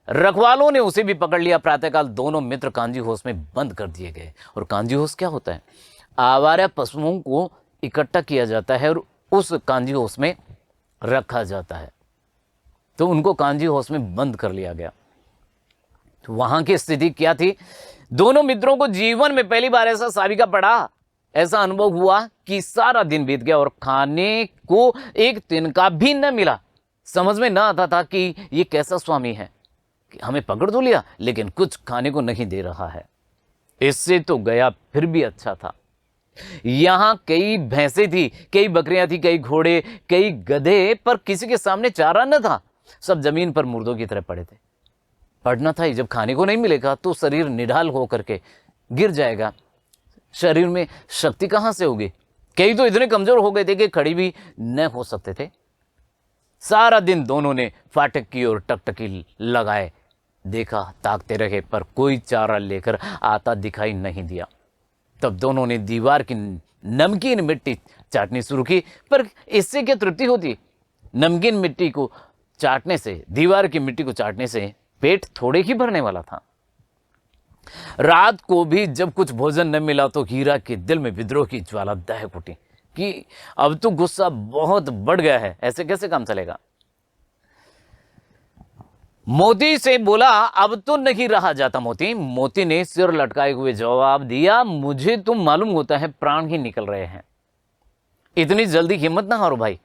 [SPEAKER 1] रखवालों ने उसे भी पकड़ लिया। प्रातःकाल दोनों मित्र कांजी हाउस में बंद कर दिए गए। और कांजी हाउस क्या होता है? आवारा पशुओं को इकट्ठा किया जाता है और उस कांजी हाउस में रखा जाता है, तो उनको कांजी हाउस में बंद कर लिया गया। तो वहां की स्थिति क्या थी? दोनों मित्रों को जीवन में पहली बार ऐसा साविका पड़ा, ऐसा अनुभव हुआ कि सारा दिन बीत गया और खाने को एक तिनका भी न मिला। समझ में न आता था कि ये कैसा स्वामी है कि हमें पकड़ तो लिया लेकिन कुछ खाने को नहीं दे रहा है। इससे तो गया फिर भी अच्छा था। यहां कई भैंसें थी, कई बकरियां थी, कई घोड़े, कई गधे, पर किसी के सामने चारा न था। सब जमीन पर मुर्दों की तरह पड़े थे। पड़ना था ही, जब खाने को नहीं मिलेगा तो शरीर निढाल होकर के गिर जाएगा। शरीर में शक्ति कहां से होगी? कई तो इतने कमजोर हो गए थे कि खड़ी भी न हो सकते थे। सारा दिन दोनों ने फाटक की ओर टकटकी लगाए देखा, ताकते रहे, पर कोई चारा लेकर आता दिखाई नहीं दिया। तब दोनों ने दीवार की नमकीन मिट्टी चाटनी शुरू की, पर इससे क्या तृप्ति होती? नमकीन मिट्टी को चाटने से, दीवार की मिट्टी को चाटने से पेट थोड़े ही भरने वाला था। रात को भी जब कुछ भोजन न मिला तो हीरा के दिल में विद्रोह की ज्वाला दहक उठी कि अब तो गुस्सा बहुत बढ़ गया है, ऐसे कैसे काम चलेगा। मोती से बोला, अब तो नहीं रहा जाता मोती। मोती ने सिर लटकाए हुए जवाब दिया, मुझे तो मालूम होता है प्राण ही निकल रहे हैं, इतनी जल्दी हिम्मत ना हारो भाई।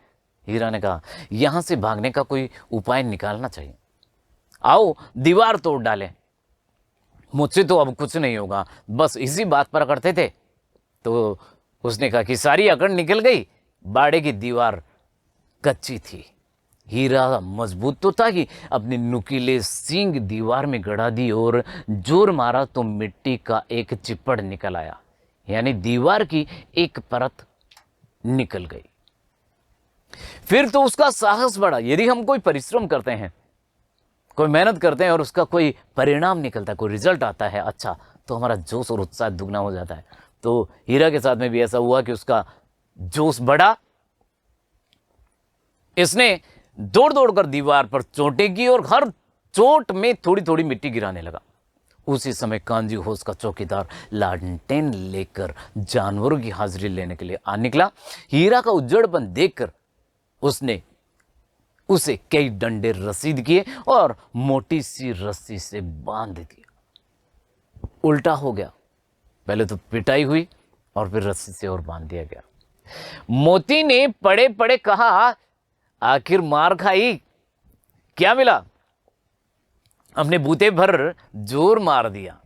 [SPEAKER 1] हीरा ने कहा, यहां से भागने का कोई उपाय निकालना चाहिए। आओ दीवार तोड़ डालें। मुझसे तो अब कुछ नहीं होगा, बस इसी बात पर अकड़ते थे। तो उसने कहा कि सारी अकड़ निकल गई, बाड़े की दीवार कच्ची थी। हीरा मजबूत तो था ही, अपने नुकीले सींग दीवार में गड़ा दी और जोर मारा तो मिट्टी का एक चिप्पड़ निकल आया, यानी दीवार की एक परत निकल गई। फिर तो उसका साहस बढ़ा। यदि हम कोई परिश्रम करते हैं, कोई मेहनत करते हैं और उसका कोई परिणाम निकलता है, कोई रिजल्ट आता है अच्छा, तो हमारा जोश और उत्साह दुगना हो जाता है। तो हीरा के साथ में भी ऐसा हुआ कि उसका जोश बढ़ा। इसने दौड़ दौड़ कर दीवार पर चोटें की और हर चोट में थोड़ी थोड़ी मिट्टी गिराने लगा। उसी समय कांजी हाउस का चौकीदार लालटेन लेकर जानवरों की हाजिरी लेने के लिए आ निकला। हीरा का उज्जड़पन देखकर उसने उसे कई डंडे रसीद किए और मोटी सी रस्सी से बांध दिया। उल्टा हो गया, पहले तो पिटाई हुई और फिर रस्सी से और बांध दिया गया। मोती ने पड़े पड़े कहा, आखिर मार खाई, क्या मिला? हमने बूते भर जोर मार दिया,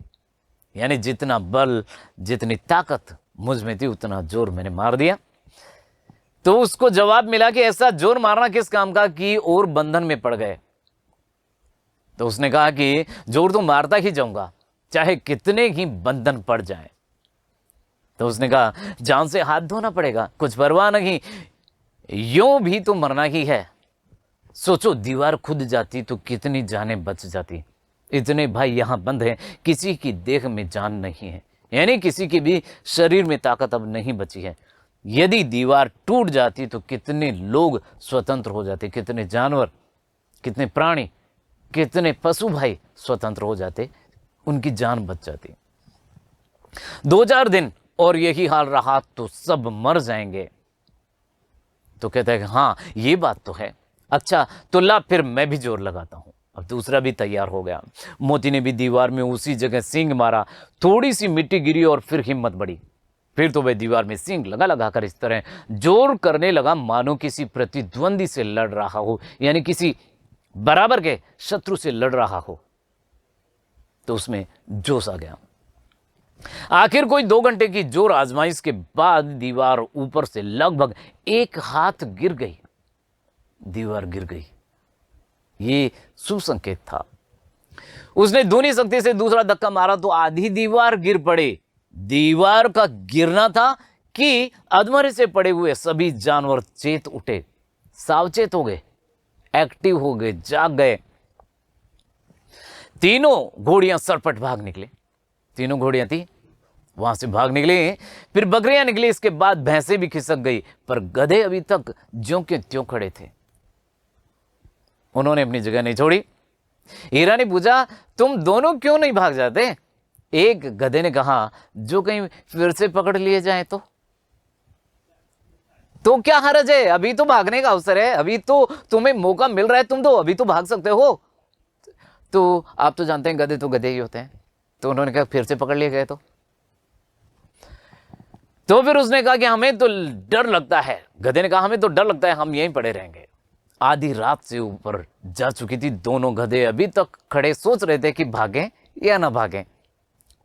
[SPEAKER 1] यानी जितना बल, जितनी ताकत मुझ में थी उतना जोर मैंने मार दिया। तो उसको जवाब मिला कि ऐसा जोर मारना किस काम का कि और बंधन में पड़ गए। तो उसने कहा कि जोर तो मारता ही जाऊंगा, चाहे कितने ही बंधन पड़ जाए। तो उसने कहा जान से हाथ धोना पड़ेगा, कुछ परवाह नहीं, यूं भी तो मरना ही है। सोचो दीवार खुद जाती तो कितनी जानें बच जाती। इतने भाई यहाँ बंद हैं, किसी की देह में जान नहीं है, यानी किसी की भी शरीर में ताकत अब नहीं बची है। यदि दीवार टूट जाती तो कितने लोग स्वतंत्र हो जाते, कितने जानवर, कितने प्राणी, कितने पशु भाई स्वतंत्र हो जाते, उनकी जान बच जाती। 2-4 दिन और यही हाल रहा तो सब मर जाएंगे। तो कहता है कि हाँ ये बात तो है, अच्छा तो ला फिर मैं भी जोर लगाता हूं। अब दूसरा भी तैयार हो गया। मोती ने भी दीवार में उसी जगह सींग मारा, थोड़ी सी मिट्टी गिरी और फिर हिम्मत बढ़ी। फिर तो वह दीवार में सींग लगा लगा कर इस तरह जोर करने लगा मानो किसी प्रतिद्वंदी से लड़ रहा हो, यानी किसी बराबर के शत्रु से लड़ रहा हो। तो उसमें जोश आ गया। आखिर कोई 2 घंटे की जोर आजमाइश के बाद दीवार ऊपर से लगभग 1 हाथ गिर गई। दीवार गिर गई, ये शुभ संकेत था। उसने दूनी शक्ति से दूसरा धक्का मारा तो आधी दीवार गिर पड़ी। दीवार का गिरना था कि अधमरे से पड़े हुए सभी जानवर चेत उठे, सावचेत हो गए, एक्टिव हो गए, जाग गए। तीनों घोड़ियां सरपट भाग निकले। तीनों घोड़ियां थी वहां से भाग निकली, फिर बकरियां निकली, इसके बाद भैंसें भी खिसक गई, पर गधे अभी तक ज्यों के त्यों खड़े थे। उन्होंने अपनी जगह नहीं छोड़ी। हीरा ने पूछा तुम दोनों क्यों नहीं भाग जाते? एक गधे ने कहा जो कहीं फिर से पकड़ लिए जाए तो क्या हर्ज है, अभी तो भागने का अवसर है, अभी तो तुम्हें मौका मिल रहा है, तुम तो अभी तो भाग सकते हो। तो आप तो जानते हैं गधे तो गधे ही होते हैं। तो उन्होंने कहा फिर से पकड़ लिए गए तो फिर उसने कहा कि हमें तो डर लगता है। गधे ने कहा हमें तो डर लगता है, हम यहीं पड़े रहेंगे। आधी रात से ऊपर जा चुकी थी। दोनों गधे अभी तक खड़े सोच रहे थे कि भागें या ना भागें,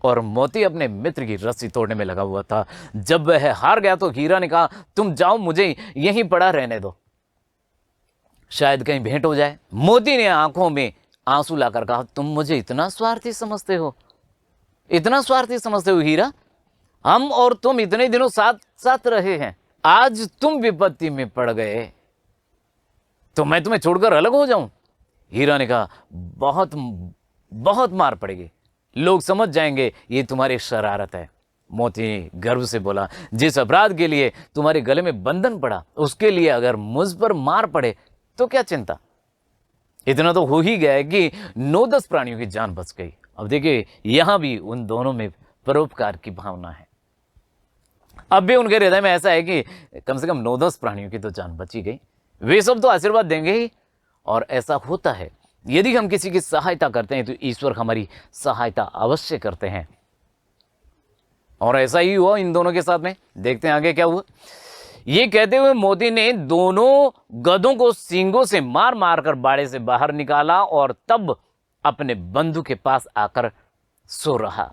[SPEAKER 1] और मोती अपने मित्र की रस्सी तोड़ने में लगा हुआ था। जब वह हार गया तो हीरा ने कहा तुम जाओ, मुझे यहीं पड़ा रहने दो, शायद कहीं भेंट हो जाए। मोती ने आंखों में आंसू लाकर कहा तुम मुझे इतना स्वार्थी समझते हो, इतना स्वार्थी समझते हो हीरा? हम और तुम इतने दिनों साथ साथ रहे हैं, आज तुम विपत्ति में पड़ गए तो मैं तुम्हें छोड़कर अलग हो जाऊं? हीरा ने कहा बहुत बहुत मार पड़ेगी, लोग समझ जाएंगे ये तुम्हारी शरारत है। मोती गर्व से बोला जिस अपराध के लिए तुम्हारे गले में बंधन पड़ा उसके लिए अगर मुझ पर मार पड़े तो क्या चिंता। इतना तो हो ही गया है कि 9-10 प्राणियों की जान बच गई। अब देखिए यहां भी उन दोनों में परोपकार की भावना है। अब भी उनके हृदय में ऐसा है कि कम से कम 9-10 प्राणियों की तो जान बची गई, वे सब तो आशीर्वाद देंगे ही। और ऐसा होता है यदि हम किसी की सहायता करते हैं तो ईश्वर हमारी सहायता अवश्य करते हैं। और ऐसा ही हुआ इन दोनों के साथ में। देखते हैं आगे क्या हुआ। ये कहते हुए मोती ने दोनों गधों को सींगों से मार मार कर बाड़े से बाहर निकाला और तब अपने बंधु के पास आकर सो रहा,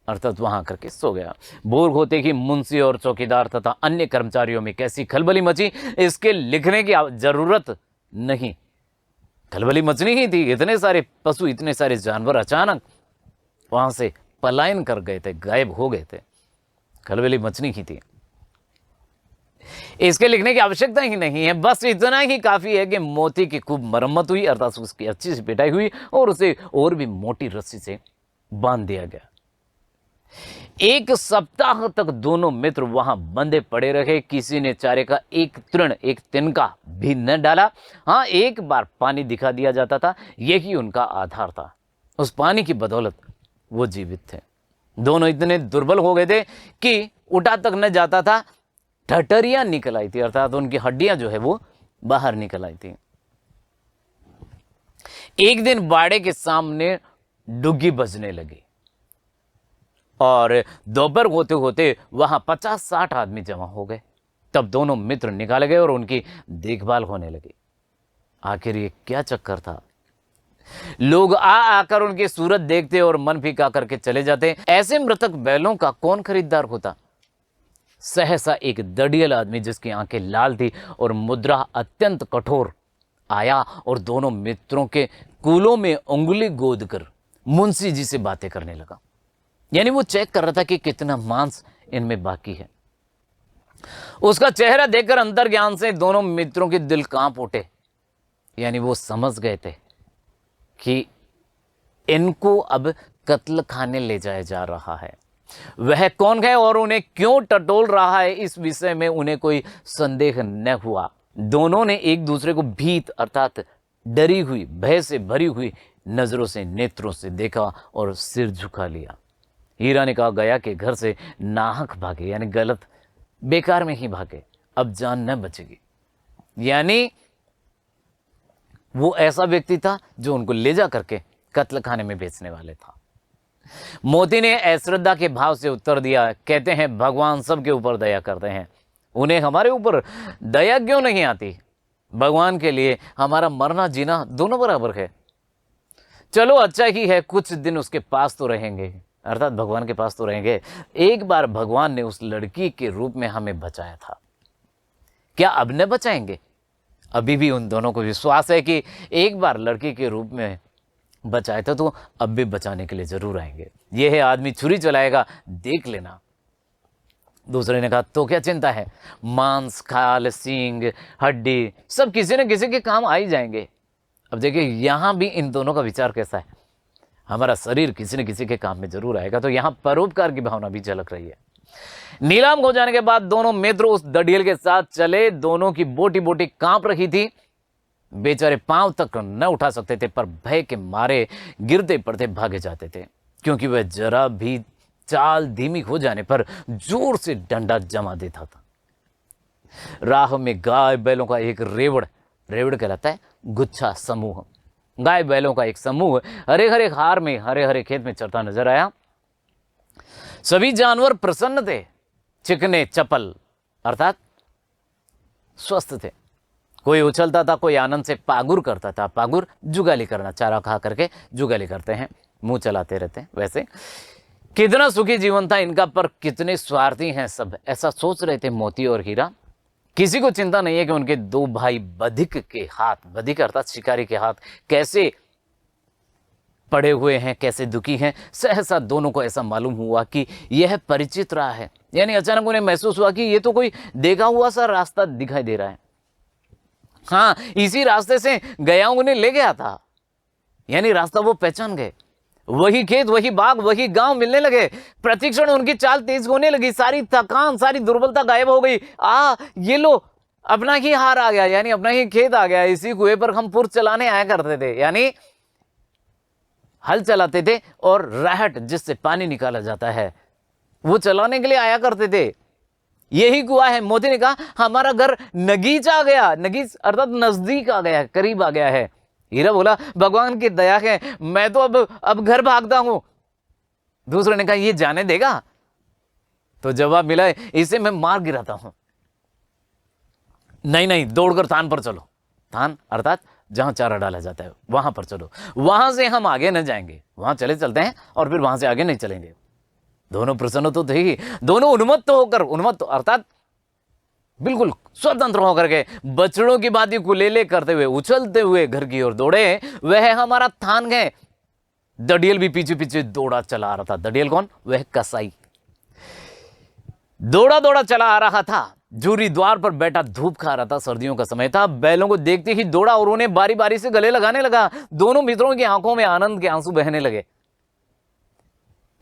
[SPEAKER 1] अर्थात वहां करके सो गया। भोर होते ही मुंशी और चौकीदार तथा अन्य कर्मचारियों में कैसी खलबली मची, इसके लिखने की जरूरत नहीं। खलबली मचनी ही थी। इतने सारे पशु, इतने सारे जानवर अचानक वहां से पलायन कर गए थे, गायब हो गए थे। खलबली मचनी ही थी। इसके लिखने की आवश्यकता ही नहीं है, बस इतना ही काफी है कि मोती की खूब मरम्मत हुई, अर्थात उसकी अच्छी सी पिटाई हुई और उसे और भी मोटी रस्सी से बांध दिया गया। 1 सप्ताह तक दोनों मित्र वहां बंधे पड़े रहे। किसी ने चारे का एक तृण, एक तिनका भी न डाला। हाँ, एक बार पानी दिखा दिया जाता था, यही उनका आधार था। उस पानी की बदौलत वो जीवित थे। दोनों इतने दुर्बल हो गए थे कि उठा तक न जाता था। ठठरियां निकल आई थी, अर्थात उनकी हड्डियां जो है वो बाहर निकल आई थी। एक दिन बाड़े के सामने डुग्गी बजने लगी और दोपहर होते होते वहां 50-60 आदमी जमा हो गए। तब दोनों मित्र निकाले गए और उनकी देखभाल होने लगी। आखिर ये क्या चक्कर था? लोग आकर उनकी सूरत देखते और मन फीका करके चले जाते। ऐसे मृतक बैलों का कौन खरीदार होता? सहसा एक दड़ियल आदमी जिसकी आंखें लाल थी और मुद्रा अत्यंत कठोर आया और दोनों मित्रों के कूलों में उंगली गोद कर मुंशी जी से बातें करने लगा। यानी वो चेक कर रहा था कि कितना मांस इनमें बाकी है। उसका चेहरा देखकर अंतर्ज्ञान से दोनों मित्रों के दिल कांप उठे, यानी वो समझ गए थे कि इनको अब कत्ल खाने ले जाया जा रहा है। वह कौन है और उन्हें क्यों टटोल रहा है, इस विषय में उन्हें कोई संदेह न हुआ। दोनों ने एक दूसरे को भीत अर्थात डरी हुई, भय से भरी हुई नजरों से, नेत्रों से देखा और सिर झुका लिया। हीरा ने कहा, गया के घर से नाहक भागे, यानी गलत बेकार में ही भागे, अब जान न बचेगी। यानी वो ऐसा व्यक्ति था जो उनको ले जा करके कत्ल खाने में बेचने वाले था। मोती ने अश्रद्धा के भाव से उत्तर दिया, कहते हैं भगवान सबके ऊपर दया करते हैं, उन्हें हमारे ऊपर दया क्यों नहीं आती? भगवान के लिए हमारा मरना जीना दोनों बराबर है। चलो अच्छा ही है, कुछ दिन उसके पास तो रहेंगे, अर्थात भगवान के पास तो रहेंगे। एक बार भगवान ने उस लड़की के रूप में हमें बचाया था, क्या अब न बचाएंगे? अभी भी उन दोनों को विश्वास है कि एक बार लड़की के रूप में बचाए थे तो अब भी बचाने के लिए जरूर आएंगे। यह है आदमी छुरी चलाएगा, देख लेना। दूसरे ने कहा, तो क्या चिंता है, मांस, खाल, सींग, हड्डी सब किसी न किसी के काम आ ही जाएंगे। अब देखिए यहां भी इन दोनों का विचार कैसा है, हमारा शरीर किसी न किसी के काम में जरूर आएगा। तो यहां परोपकार की भावना भी झलक रही है। नीलाम हो जाने के बाद दोनों मित्र उस दड़ियल के साथ चले। दोनों की बोटी बोटी कांप रही थी, बेचारे पांव तक न उठा सकते थे, पर भय के मारे गिरते पड़ते भागे जाते थे, क्योंकि वह जरा भी चाल धीमी हो जाने पर जोर से डंडा जमा देता था। राह में गाय बैलों का एक रेवड़ कहलाता है गुच्छा समूह, गाय बैलों का एक समूह हरे हरे हार में, हरे हरे खेत में चरता नजर आया। सभी जानवर प्रसन्न थे, चिकने चपल अर्थात स्वस्थ थे। कोई उछलता था, कोई आनंद से पागुर करता था। पागुर जुगाली करना, चारा खा करके जुगाली करते हैं, मुंह चलाते रहते हैं। वैसे कितना सुखी जीवन था इनका, पर कितने स्वार्थी हैं सब, ऐसा सोच रहे थे मोती और हीरा। किसी को चिंता नहीं है कि उनके दो भाई बधिक के हाथ, बधिक अर्थात शिकारी के हाथ कैसे पड़े हुए हैं, कैसे दुखी हैं। सहसा दोनों को ऐसा मालूम हुआ कि यह परिचित रहा है, यानी अचानक उन्हें महसूस हुआ कि यह तो कोई देखा हुआ सा रास्ता दिखाई दे रहा है। हाँ, इसी रास्ते से गया उन्हें ले गया था, यानी रास्ता वो पहचान गए। वही खेत, वही बाग, वही गांव मिलने लगे। प्रतिक्षण उनकी चाल तेज होने लगी, सारी थकान, सारी दुर्बलता गायब हो गई। ये लो, अपना ही हार आ गया, यानी अपना ही खेत आ गया। इसी कुएं पर हम पुर चलाने आया करते थे, यानी हल चलाते थे, और राहट जिससे पानी निकाला जाता है वो चलाने के लिए आया करते थे। यही कुआं है। मोती ने कहा, हमारा घर नगीच आ गया, नगीच अर्थात नजदीक आ गया है, करीब आ गया है। हीरा बोला, भगवान की दया है, मैं तो अब घर भागता हूं। दूसरे ने कहा, ये जाने देगा? तो जवाब मिला, इसे मैं मार गिराता हूं। नहीं, दौड़कर थान पर चलो। थान अर्थात जहां चारा डाला जाता है वहां पर चलो, वहां से हम आगे न जाएंगे। वहां चलते हैं और फिर वहां से आगे नहीं चलेंगे। दोनों प्रसन्न तो थे ही, दोनों उन्मत्त अर्थात बिल्कुल स्वतंत्र होकर के बछड़ों की बाती कुलेले करते हुए, उछलते हुए घर की ओर दौड़े। वह हमारा थान है। दड़ियल भी पीछे पीछे दौड़ा चला आ रहा था। दड़ियल कौन? वह कसाई दौड़ा चला आ रहा था। जूरी द्वार पर बैठा धूप खा रहा था, सर्दियों का समय था। बैलों को देखते ही दौड़ा और उन्हें बारी बारी से गले लगाने लगा। दोनों मित्रों की आंखों में आनंद के आंसू बहने लगे।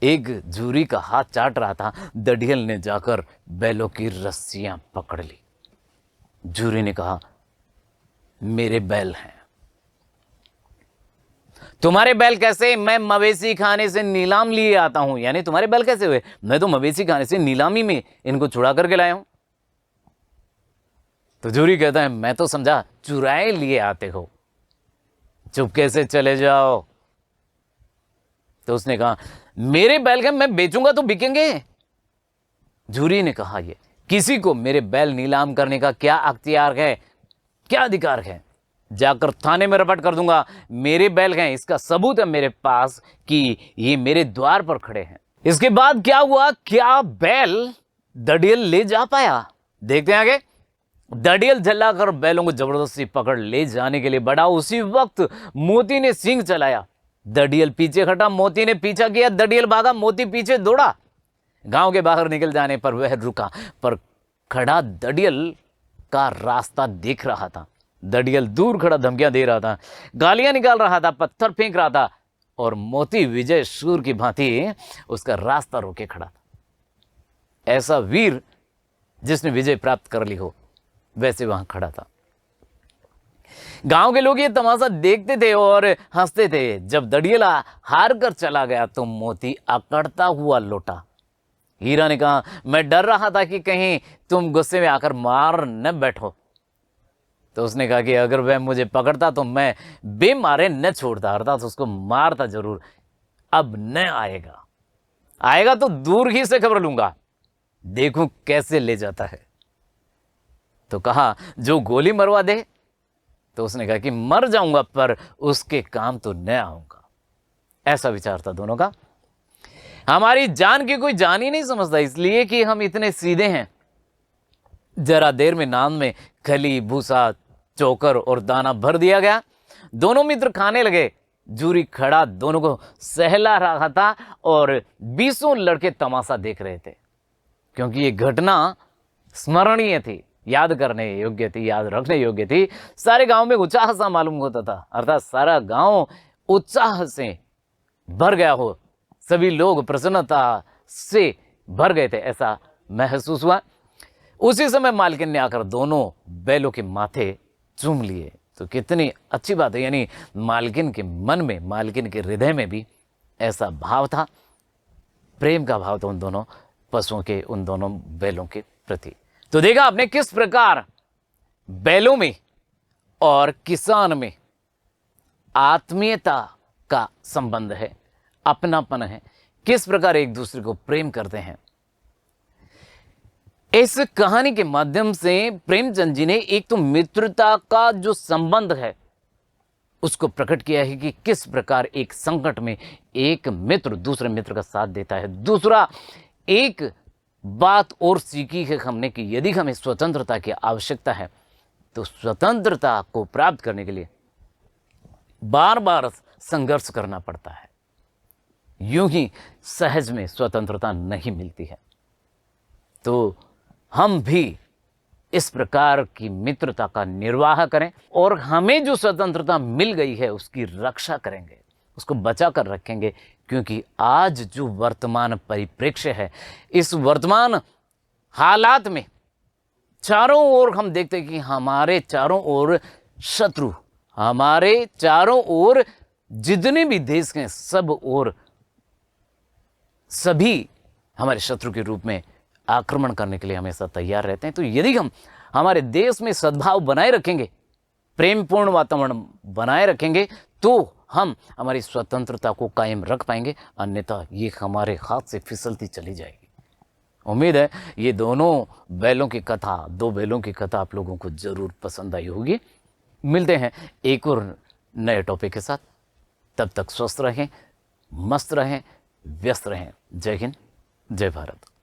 [SPEAKER 1] एक जूरी का हाथ चाट रहा था, दड़ियल ने जाकर बैलों की रस्सियां पकड़ ली। जूरी ने कहा, मेरे बैल हैं। तुम्हारे बैल कैसे? मैं मवेशी खाने से नीलाम लिए आता हूं। यानी तुम्हारे बैल कैसे हुए? मैं तो मवेशी खाने से नीलामी में इनको छुड़ा करके लाया हूं। तो जूरी कहता है, मैं तो समझा चुराए लिए आते हो, चुपके से चले जाओ। तो उसने कहा, मेरे बैल के मैं बेचूंगा तो बिकेंगे। जूरी ने कहा, ये किसी को मेरे बैल नीलाम करने का क्या अख्तियार है, क्या अधिकार है? जाकर थाने में रपट कर दूंगा। मेरे बैल हैं, इसका सबूत है मेरे पास कि ये मेरे द्वार पर खड़े हैं। इसके बाद क्या हुआ? क्या बैल दड़ियल ले जा पाया? देखते हैं आगे। दड़ियल झल्लाकर बैलों को जबरदस्ती पकड़ ले जाने के लिए बढ़ा। उसी वक्त मोती ने सींग चलाया। दड़ियल पीछे हटा, मोती ने पीछा किया, दड़ियल भागा, मोती पीछे दौड़ा। गांव के बाहर निकल जाने पर वह रुका, पर खड़ा दड़ियल का रास्ता देख रहा था। दड़ियल दूर खड़ा धमकियां दे रहा था, गालियां निकाल रहा था, पत्थर फेंक रहा था, और मोती विजय सूर की भांति उसका रास्ता रोके खड़ा था। ऐसा वीर जिसने विजय प्राप्त कर ली हो, वैसे वहां खड़ा था। गांव के लोग ये तमाशा देखते थे और हंसते थे। जब दड़ियला हार कर चला गया तो मोती अकड़ता हुआ लौटा। हीरा ने कहा, मैं डर रहा था कि कहीं तुम गुस्से में आकर मार न बैठो। तो उसने कहा कि अगर वह मुझे पकड़ता तो मैं बेमारे न छोड़ता, अर्थात उसको मारता जरूर। अब न आएगा, आएगा तो दूर ही से खबर लूंगा, देखूं कैसे ले जाता है। तो कहा, जो गोली मरवा दे। तो उसने कहा कि मर जाऊंगा पर उसके काम तो न आऊंगा। ऐसा विचार था दोनों का। हमारी जान की कोई जान ही नहीं समझता, इसलिए कि हम इतने सीधे हैं। जरा देर में नान में खली, भूसा, चोकर और दाना भर दिया गया। दोनों मित्र खाने लगे। जूरी खड़ा दोनों को सहला रहा था और 20 लड़के तमाशा देख रहे थे, क्योंकि ये घटना स्मरणीय थी, याद करने योग्य थी, याद रखने योग्य थी। सारे गांव में उत्साह सा मालूम होता था, अर्थात सारा गांव उत्साह से भर गया हो, सभी लोग प्रसन्नता से भर गए थे, ऐसा महसूस हुआ। उसी समय मालकिन ने आकर दोनों बैलों के माथे चूम लिए। तो कितनी अच्छी बात है, यानी मालकिन के मन में, मालकिन के हृदय में भी ऐसा भाव था, प्रेम का भाव था उन दोनों पशुओं के, उन दोनों बैलों के प्रति। तो देखा आपने किस प्रकार बैलों में और किसान में आत्मीयता का संबंध है, अपनापन है, किस प्रकार एक दूसरे को प्रेम करते हैं। इस कहानी के माध्यम से प्रेमचंद जी ने एक तो मित्रता का जो संबंध है उसको प्रकट किया है कि किस प्रकार एक संकट में एक मित्र दूसरे मित्र का साथ देता है। दूसरा, एक बात और सीखी है हमने कि यदि हमें स्वतंत्रता की आवश्यकता है तो स्वतंत्रता को प्राप्त करने के लिए बार बार संघर्ष करना पड़ता है। यूं ही सहज में स्वतंत्रता नहीं मिलती है। तो हम भी इस प्रकार की मित्रता का निर्वाह करें और हमें जो स्वतंत्रता मिल गई है उसकी रक्षा करेंगे, उसको बचा कर रखेंगे, क्योंकि आज जो वर्तमान परिप्रेक्ष्य है, इस वर्तमान हालात में चारों ओर हम देखते हैं कि हमारे चारों ओर शत्रु, हमारे चारों ओर जितने भी देश हैं सब ओर सभी हमारे शत्रु के रूप में आक्रमण करने के लिए हमेशा तैयार रहते हैं। तो यदि हम हमारे देश में सद्भाव बनाए रखेंगे, प्रेमपूर्ण वातावरण बनाए रखेंगे, तो हम हमारी स्वतंत्रता को कायम रख पाएंगे, अन्यथा ये हमारे हाथ से फिसलती चली जाएगी। उम्मीद है ये दोनों बैलों की कथा, दो बैलों की कथा आप लोगों को जरूर पसंद आई होगी। मिलते हैं एक और नए टॉपिक के साथ, तब तक स्वस्थ रहें, मस्त रहें, व्यस्त रहें। जय हिंद, जय भारत।